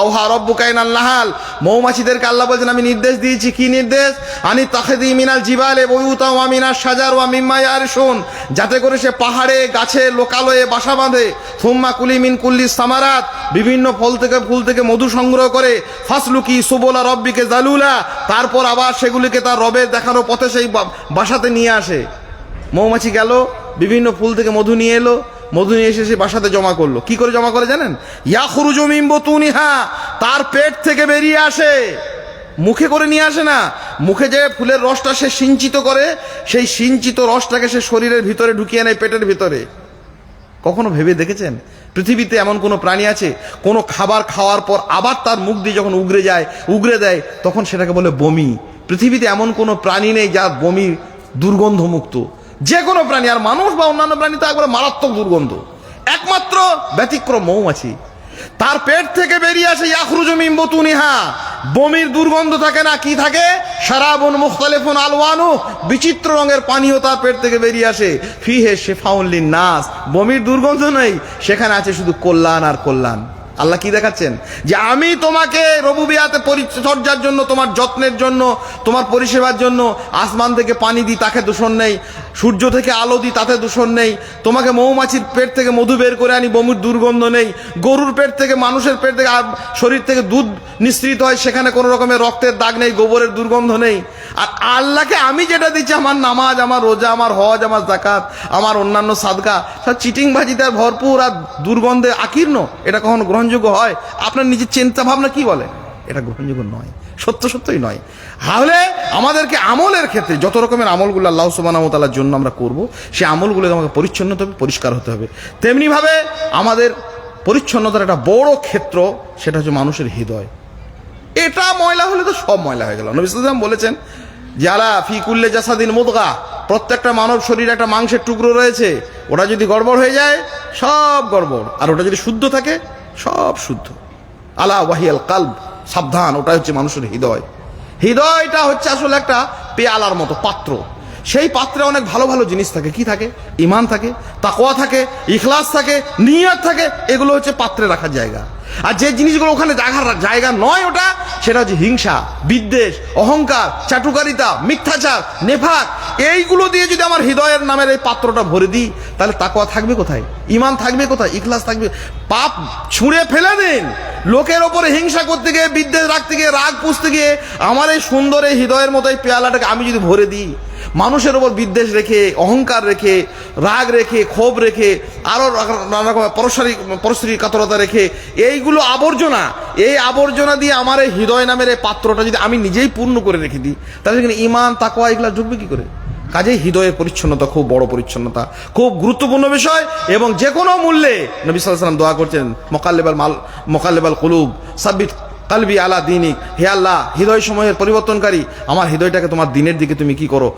আওহা রব্বুকা ইলান নাহাল, মৌমাছিদেরকে আল্লাহ বলেছেন আমি নির্দেশ দিয়েছি। কি নির্দেশ? আনি তাখিদি মিনাল জিবালে বুয়ুতা ওয়া মিনাশ শাজার ওয়া মিম্মা ইয়ারশুন, যাতে করে সে পাহাড়ে, গাছে, লোকালয়ে বাসা বাঁধে। সুম্মা কুলি মিন কুল্লি সামারাত, বিভিন্ন ফল থেকে, ফুল থেকে মধু সংগ্রহ করে। ফাসলুকি সুবুলা রব্বিকে জালুলা, তারপর আবার সেগুলিকে তার রবের দেখানো পথে সেই বাসাতে নিয়ে আসে। মৌমাছি গেল, বিভিন্ন ফুল থেকে মধু নিয়ে এলো, মধু নিয়ে এসে সে বাসাতে জমা করলো। কি করে জমা করে জানেন? ইয়াখরুজু মিন বুতুনিহা, তার পেট থেকে বেরিয়ে আসে, মুখে করে নিয়ে আসে না। মুখে যে ফুলের রসটা সে সিঞ্চিত করে, সেই সিঞ্চিত রসটাকে সে শরীরের ভিতরে ঢুকিয়ে নেয়, পেটের ভিতরে। কখনো ভেবে দেখেছেন পৃথিবীতে এমন কোনো প্রাণী আছে কোনো খাবার খাওয়ার পর আবার তার মুখ দিয়ে যখন উগরে দেয় তখন সেটাকে বলে বমি? পৃথিবীতে এমন কোনো প্রাণী নেই যার বমি দুর্গন্ধমুক্ত। যে কোনো প্রাণী, আর মানুষ বা অন্যান্য প্রাণী তো একবারে মারাত্মক দুর্গন্ধ। একমাত্র ব্যতিক্রম মৌমাছি, তার পেট থেকে বেরিয়ে আসে ইয়াখরুজু মিন বুতুনিহা, বমির দুর্গন্ধ থাকে না। কি থাকে? শারাবুন মুখতালিফুন আলওয়ানু, বিচিত্র রঙের পানীয় তার পেট থেকে বেরিয়ে আসে। ফিহে শিফাউন লিন্নাস, বমির দুর্গন্ধ নেই, সেখানে আছে শুধু কল্যাণ আর কল্যাণ। আল্লাহ কি দেখাচ্ছেন? যে আমি তোমাকে রবুবিয়াতে পরিচর্যার জন্য, তোমার যত্নের জন্য, তোমার পরিষেবার জন্য আসমান থেকে পানি দিই, তাকে দূষণ নেই। সূর্য থেকে আলো দিই, তাতে দূষণ নেই। তোমাকে মৌমাছির পেট থেকে মধু বের করে আনি, বমির দুর্গন্ধ নেই। গরুর পেট থেকে, মানুষের পেট থেকে, শরীর থেকে দুধ নিঃসৃত হয়, সেখানে কোনো রকমের রক্তের দাগ নেই, গোবরের দুর্গন্ধ নেই। আর আল্লাহকে আমি যেটা দিচ্ছি, আমার নামাজ, আমার রোজা, আমার হজ, আমার যাকাত, আমার অন্যান্য সাদকা, সব চিটিংবাজিতে আর ভরপুর আর দুর্গন্ধে আকীর্ণ। এটা কখনো গ্রহণযোগ্য হয়? আপনার নিজের চিন্তা ভাবনা কি বলে? এটা গ্রহণযোগ্য নয়, সত্যই নয়। তাহলে আমাদেরকে আমলের ক্ষেত্রে যত রকমের আমলগুলো আল্লাহ সুবহানাহু ওয়া তাআলার জন্য আমরা করব, সেই আমলগুলো আমাকে পরিচ্ছন্ন হতে হবে, পরিষ্কার হতে হবে। তেমনিভাবে আমাদের পরিচ্ছন্নতার একটা বড় ক্ষেত্র, সেটা হচ্ছে মানুষের হৃদয়। এটা ময়লা হলে তো সব ময়লা হয়ে গেল। নবী সাল্লাল্লাহু আলাইহি ওয়াসাল্লাম বলেছেন, যারা ফি কুল্লি জাসাদিন মুদগা, প্রত্যেকটা মানব শরীরে একটা মাংসের টুকরো রয়েছে, ওটা যদি গড়বড় হয়ে যায় সব গড়বড়, আর ওটা যদি শুদ্ধ থাকে সব শুদ্ধ। আলা ওয়াহিয়াল কালব, সাবধান, ওটা হচ্ছে মানুষের হৃদয়। হৃদয়টা হচ্ছে আসলে একটা পেয়ালার মতো পাত্র। সেই পাত্রে অনেক ভালো ভালো জিনিস থাকে। কি থাকে? ঈমান থাকে, তাকওয়া থাকে, ইখলাস থাকে, নিয়ত থাকে। এগুলো হচ্ছে পাত্রে রাখার জায়গা। আর যে জিনিসগুলো ওখানে জায়গা নয়, ওটা সেটা হচ্ছে হিংসা, বিদ্বেষ, অহংকার, চাটুকারিতা, মিথ্যাচার, নেফাক। এইগুলো দিয়ে যদি আমার হৃদয়ের নামের এই পাত্রটা ভরে দিই, তাহলে তাকওয়া থাকবে কোথায়? ঈমান থাকবে কোথায়? ইখলাস থাকবে? পাপ ছুঁড়ে ফেলে দিন। লোকের ওপরে হিংসা করতে গিয়ে, বিদ্বেষ রাখতে গিয়ে, রাগ পুষতে গিয়ে আমার এই সুন্দর এই হৃদয়ের মতো এই পেয়ালাটাকে আমি যদি ভরে দিই, মানুষের ওপর বিদ্বেষ রেখে, অহংকার রেখে, রাগ রেখে, ক্ষোভ রেখে, আরো নানা রকম পরশ্রী কাতরতা রেখে, এইগুলো আবর্জনা, এই আবর্জনা দিয়ে আমার এই হৃদয় নামের এই পাত্রটা যদি আমি নিজেই পূর্ণ করে রেখে দিই, তাহলে সেখানে ঈমান, তাকওয়া এগুলো ঢুকবে কি করে? কাজেই হৃদয়ের পরিচ্ছন্নতা খুব বড় পরিচ্ছন্নতা, খুব গুরুত্বপূর্ণ বিষয়। এবং যে কোনো মূল্যে নবী সাল্লাল্লাহু আলাইহি ওয়াসাল্লাম দোয়া করছেন, মুকাল্লিবাল কুলুব সাব্বিত কালবি আলা দিনিক, হে আল্লাহ হৃদয় সময়ের পরিবর্তনকারী, আমার হৃদয়টাকে তোমার দিনের দিকে তুমি কি করো,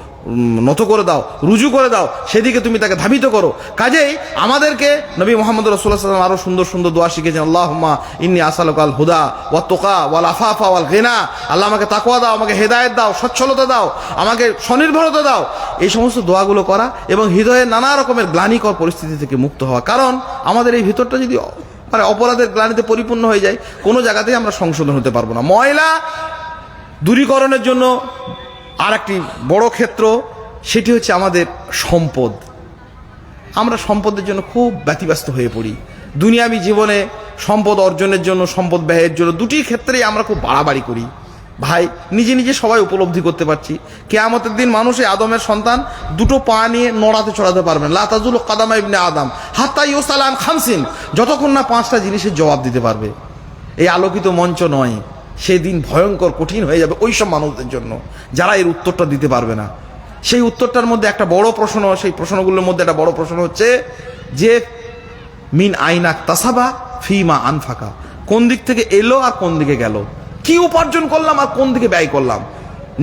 নত করে দাও, রুজু করে দাও, সেদিকে তুমি তাকে ধাবিত করো। কাজেই আমাদেরকে নবী মুহাম্মদ রাসূলুল্লাহ সাল্লাল্লাহু আলাইহি ওয়াসাল্লাম আরো সুন্দর সুন্দর দোয়া শিখিয়েছেন, আল্লাহুম্মা ইন্নী আসআলুকাল হুদা ওয়াত তুকা ওয়াল আফাফা ওয়াল গিনা, আল্লাহ আমাকে তাকওয়া দাও, আমাকে হেদায়েত দাও, সচ্ছলতা দাও, আমাকে স্বনির্ভরতা দাও। এই সমস্ত দোয়াগুলো করা এবং হৃদয়ের নানা রকমের গ্লানিকর পরিস্থিতি থেকে মুক্ত হওয়া। কারণ আমাদের এই ভিতরটা যদি মানে অপরাধের গ্লানিতে পরিপূর্ণ হয়ে যায়, কোনো জায়গাতেই আমরা সংশোধন হতে পারবো না। ময়লা দূরীকরণের জন্য আর একটি বড় ক্ষেত্র, সেটি হচ্ছে আমাদের সম্পদ। আমরা সম্পদের জন্য খুব ব্যতিব্যস্ত হয়ে পড়ি। দুনিয়াবী জীবনে সম্পদ অর্জনের জন্য, সম্পদ ব্যয়ের জন্য দুটি ক্ষেত্রেই আমরা খুব বাড়াবাড়ি করি। ভাই, নিজে নিজে সবাই উপলব্ধি করতে পারছি, কিয়ামতের দিন মানুষ এই আদমের সন্তান দুটো পা নিয়ে নড়াতে চড়াতে পারবেন, লা তাজুলু কাদামা ইবনে আদম হাত্তা ইউসাল আন খামসিন, যতক্ষণ না 5টা জিনিসের জবাব দিতে পারবে। এই আলোকিত মঞ্চ নয়, সেই দিন ভয়ঙ্কর কঠিন হয়ে যাবে ওই সব মানুষদের জন্য যারা এর উত্তরটা দিতে পারবে না। সেই উত্তরটার মধ্যে একটা বড় প্রশ্ন, সেই প্রশ্নগুলোর মধ্যে একটা বড় প্রশ্ন হচ্ছে যে মিন আইনাক তাসাবা ফিমা আনফাকা, কোন দিক থেকে এলো আর কোন দিকে গেল, কি উপার্জন করলাম আর কোন দিকে ব্যয় করলাম।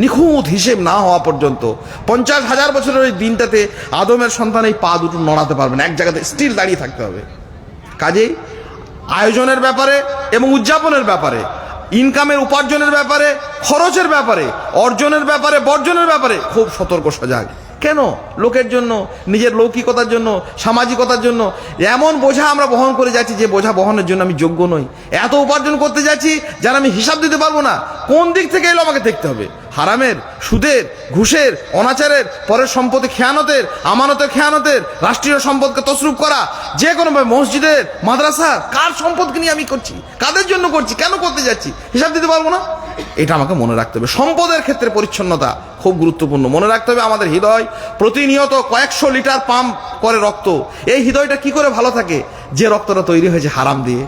নিখুঁত হিসেব না হওয়া পর্যন্ত 50,000 বছরের ওই দিনটাতে আদমের সন্তান এই পা দুটো নড়াতে পারবে না, এক জায়গাতে স্টিল দাঁড়িয়ে থাকতে হবে। কাজেই আয়োজনের ব্যাপারে এবং উদযাপনের ব্যাপারে, ইনকামের উপার্জনের ব্যাপারে, খরচের ব্যাপারে, অর্জনের ব্যাপারে, বর্জনের ব্যাপারে খুব সতর্ক সজাগ। কেন? লোকের জন্য, নিজের লৌকিকতার জন্য, সামাজিকতার জন্য এমন বোঝা আমরা বহন করে যাচ্ছি যে বোঝা বহনের জন্য আমি যোগ্য নই। এত উপার্জন করতে যাচ্ছি যারা আমি হিসাব দিতে পারবো না, কোন দিক থেকে এলো আমাকে দেখতে হবে। হারামের, সুদের, ঘুষের, অনাচারের, পরের সম্পত্তি খেয়ানতের, আমানতের খেয়ানতের, রাষ্ট্রীয় সম্পদকে তসরুপ করা, যে কোনোভাবে মসজিদের, মাদ্রাসা, কার সম্পদকে নিয়ে আমি করছি, কাদের জন্য করছি, কেন করতে যাচ্ছি, হিসাব দিতে পারবো না। এটা আমাকে মনে রাখতে হবে। সম্পদের ক্ষেত্রে পরিচ্ছন্নতা খুব গুরুত্বপূর্ণ। মনে রাখতে হবে আমাদের হৃদয় প্রতিনিয়ত কয়েকশো লিটার পাম্প করে রক্ত। এই হৃদয়টা কি করে ভালো থাকে? যে রক্তটা তৈরি হয়েছে হারাম দিয়ে।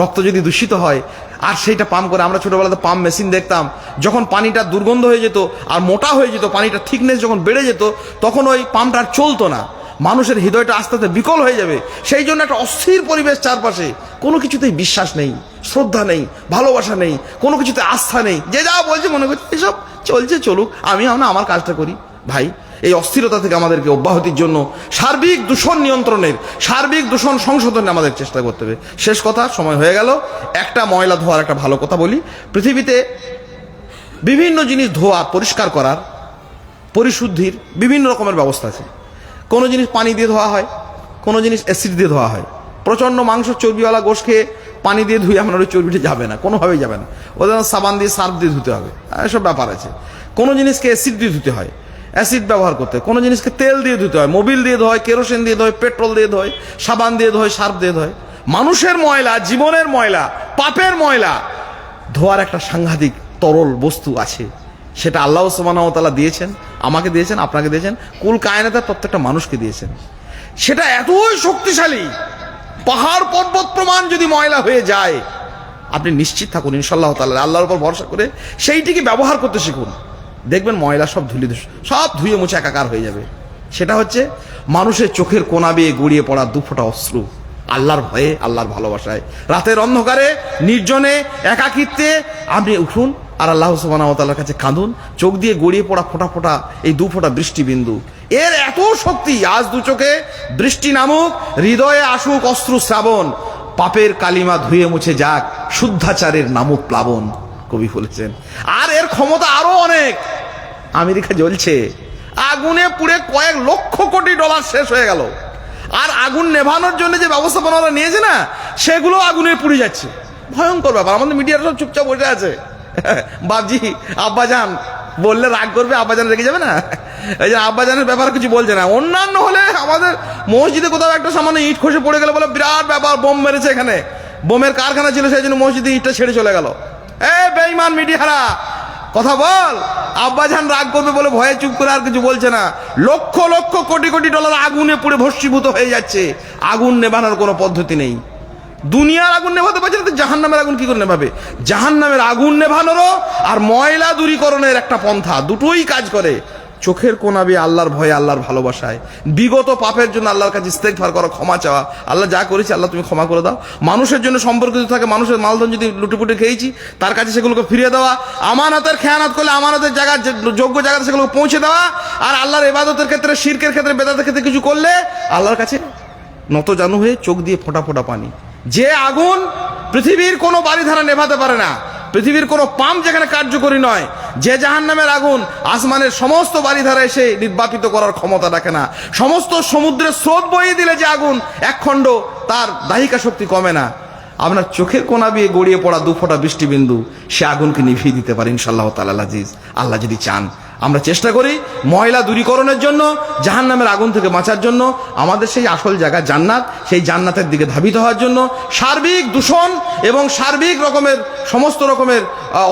রক্ত যদি দূষিত হয় আর সেইটা পাম্প করে, আমরা ছোটবেলাতে পাম্প মেশিন দেখতাম, যখন পানিটা দুর্গন্ধ হয়ে যেত আর মোটা হয়ে যেত, পানিটা থিকনেস যখন বেড়ে যেত, তখন ওই পাম্পটা আর চলতো না। মানুষের হৃদয়টা আস্তে আস্তে বিকল হয়ে যাবে। সেই জন্য একটা অস্থির পরিবেশ চারপাশে, কোনো কিছুতেই বিশ্বাস নেই, শ্রদ্ধা নেই, ভালোবাসা নেই, কোনো কিছুতে আস্থা নেই। যে যা বলছে মনে করছে এসব চলছে, চলুক, আমি আমার কাজটা করি। ভাই, এই অস্থিরতা থেকে আমাদেরকে অব্যাহতির জন্য সার্বিক দূষণ নিয়ন্ত্রণের, সার্বিক দূষণ সংশোধনে আমাদের চেষ্টা করতে হবে। শেষ কথা, সময় হয়ে গেল। একটা ময়লা ধোয়ার একটা ভালো কথা বলি। পৃথিবীতে বিভিন্ন জিনিস ধোয়া, পরিষ্কার করার, পরিশুদ্ধির বিভিন্ন রকমের ব্যবস্থা আছে। কোনো জিনিস পানি দিয়ে ধোয়া হয়, কোনো জিনিস অ্যাসিড দিয়ে ধোয়া হয়। প্রচণ্ড মাংস চর্বিওয়ালা গোশ খেয়ে পানি দিয়ে ধুয়ে আপনার ওই চর্বিটা যাবে না, কোনোভাবেই যাবে না। ওদের সাবান দিয়ে, সার্ফ দিয়ে ধুতে হবে, এসব ব্যাপার আছে। কোনো জিনিসকে অ্যাসিড দিয়ে ধুতে হয়, অ্যাসিড ব্যবহার করতে হয়। কোনো জিনিসকে তেল দিয়ে ধুতে হয়, মোবিল দিয়ে ধোয়, কেরোসিন দিয়ে ধোয়, পেট্রোল দিয়ে ধোয়, সাবান দিয়ে ধোয়, সার্ফ দিয়ে ধোয়। মানুষের ময়লা, জীবনের ময়লা, পাপের ময়লা ধোয়ার একটা সাংঘাতিক তরল বস্তু আছে। সেটা আল্লাহ সুবহানাহু ওয়া তাআলা দিয়েছেন, আমাকে দিয়েছেন, আপনাকে দিয়েছেন, কুল কায়নাতের প্রত্যেকটা মানুষকে দিয়েছেন। সেটা এতই শক্তিশালী, পাহাড় পর্বত প্রমাণ যদি ময়লা হয়ে যায়, আপনি নিশ্চিত থাকুন ইনশাআল্লাহ তাআলা, আল্লাহর উপর ভরসা করে সেইটিকে ব্যবহার করতে শিখুন। দেখবেন ময়লা সব সব ধুয়ে মুছে একাকার হয়ে যাবে। সেটা হচ্ছে মানুষের চোখের কোনা বেয়ে গড়িয়ে পড়া দুফোঁটা অশ্রু, আল্লাহর ভয়ে, আল্লাহর ভালোবাসায়। রাতের অন্ধকারে, নির্জনে, একাকিত্বে আপনি উঠুন আর আল্লাহ সুবহানাহু ওয়া তাআলার কাছে কাঁদুন। চোখ দিয়ে গড়িয়ে পড়া ফোঁটা ফোঁটা এই দুফোঁটা বৃষ্টিবিন্দু, এর এত শক্তি। আজ দু চোখে বৃষ্টি নামুক, হৃদয়ে আসুক অশ্রু শ্রাবণ, পাপের কালিমা ধুয়ে মুছে যাক, শুদ্ধাচারের নামুক প্লাবন, কবি বলেছেন। আর এর ক্ষমতা আরো অনেক। আমেরিকা জ্বলছে, আগুনে পুড়ে কয়েক লক্ষ কোটি ডলার শেষ হয়ে গেল। আর আগুন নেভানোর জন্য যে ব্যবস্থাপনা ওরা নিয়েছে না, সেগুলো আগুনে পুড়ে যাচ্ছে। ভয়ঙ্কর ব্যাপার। আমাদের মিডিয়াটা সব চুপচাপ বসে আছে। বাবজি, আব্বাজান বললে রাগ করবে, আব্বাজান রেগে যাবে না, এই যে আব্বাজানের ব্যাপারে কিছু বলছে না। অন্যান্য হলে আমাদের মসজিদে কোথাও একটা সামান্য ইট খসে পড়ে গেলে বলে বিরাট ব্যাপার, বোম মেরেছে, এখানে বোমের কারখানা ছিল, সেই জন্য মসজিদে ইটটা ছেড়ে চলে গেল। বেঈমান মিডিয়ারা, কথা বল। আব্বাজান রাগ করবে বলে ভয়ে চুপ করে আর কিছু বলছে না। লক্ষ লক্ষ কোটি কোটি ডলার আগুনে পুড়ে ভস্মীভূত হয়ে যাচ্ছে। আগুন নেভানোর কোনো পদ্ধতি নেই। দুনিয়ার আগুন নেভাতে পারছে না, তো জাহান্নামের আগুন কি করে নেভাবে? জাহান্নামের আগুন নেভানোরও আর ময়লা দূরীকরণের একটা পন্থা, দুটোই কাজ করে। চোখের কোনা বেয়ে আল্লাহর ভয়ে, আল্লাহর ভালোবাসায়, বিগত পাপের জন্য আল্লাহর কাছে ইস্তেগফার করা, ক্ষমা চাওয়া, আল্লাহ যা করেছি আল্লাহ তুমি ক্ষমা করে দাও। মানুষের জন্য সম্পর্কিত থাকে, মানুষের মালধন যদি লুটেপুটে খেয়েছি তার কাছে সেগুলোকে ফিরিয়ে দেওয়া, আমানতের খেয়ানত করলে আমানতের জায়গা, যোগ্য জায়গাতে সেগুলোকে পৌঁছে দেওয়া, আর আল্লাহর ইবাদতের ক্ষেত্রে, শিরকের ক্ষেত্রে, বেদাতের ক্ষেত্রে কিছু করলে আল্লাহর কাছে নত জানু হয়ে চোখ দিয়ে ফোঁটা ফোঁটা পানি। যে আগুন পৃথিবীর কোনো বাড়িধারা নেভাতে পারে না, পৃথিবীর কোনো পাম্প যেখানে কার্যকরী নয়, যে জাহান্নামের আগুন আসমানের সমস্ত বাড়িধারা এসে নির্বাপিত করার ক্ষমতা রাখে না, সমস্ত সমুদ্রের স্রোত বইয়ে দিলে যে আগুন একখণ্ড তার দাহিকা শক্তি কমে না, আপনার চোখের কোনা দিয়ে গড়িয়ে পড়া 2 ফোঁটা বৃষ্টিবিন্দু সে আগুনকে নিভিয়ে দিতে পারে ইনশাআল্লাহ তাআলা আজিজ, আল্লাহ যদি চান। আমরা চেষ্টা করি ময়লা দূরীকরণের জন্য, জাহান্নামের আগুন থেকে বাঁচার জন্য, আমাদের সেই আসল জায়গা জান্নাত, সেই জান্নাতের দিকে ধাবিত হওয়ার জন্য, সার্বিক দূষণ এবং সার্বিক রকমের সমস্ত রকমের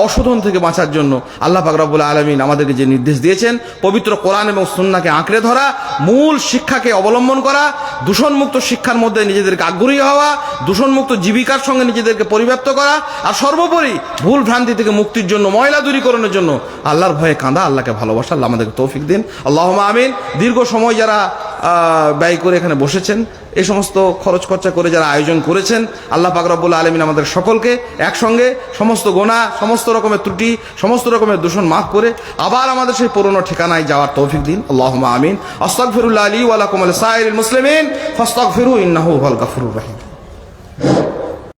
অশোধন থেকে বাঁচার জন্য আল্লাহ পাক রব্বুল আলামিন আমাদেরকে যে নির্দেশ দিয়েছেন, পবিত্র কোরআন এবং সুন্নাহকে আঁকড়ে ধরা, মূল শিক্ষাকে অবলম্বন করা, দূষণমুক্ত শিক্ষার মধ্যে নিজেদেরকে আগ্রহী হওয়া, দূষণমুক্ত জীবিকার সঙ্গে নিজেদেরকে পরিব্যাপ্ত করা, আর সর্বোপরি ভুল ভ্রান্তি থেকে মুক্তির জন্য, ময়লা দূরীকরণের জন্য আল্লাহর ভয়ে কাঁদা, আল্লাহকে ভালোবাসা। আল্লাহ আমাদেরকে তৌফিক দিন, আল্লাহুম্মা আমিন। দীর্ঘ সময় যারা ব্যয় করে এখানে বসেছেন, এই সমস্ত খরচ খরচা করে যারা আয়োজন করেছেন, আল্লাহ পাক রব্বুল আলামিন আমাদের সকলকে একসঙ্গে সমস্ত গোনা, সমস্ত রকমের ত্রুটি, সমস্ত রকমের দূষণ মাফ করে আবার আমাদের সেই পুরনো ঠিকানায় যাওয়ার তৌফিক দিন, আল্লাহুম্মা আমিন। আস্তাগফিরুল্লাহ লি ওয়া লাকুম ওয়া লিসাইরিল মুসলিমিন ফাস্তাগফিরু ইন্নাহু হুয়াল গাফুরুর রহিম।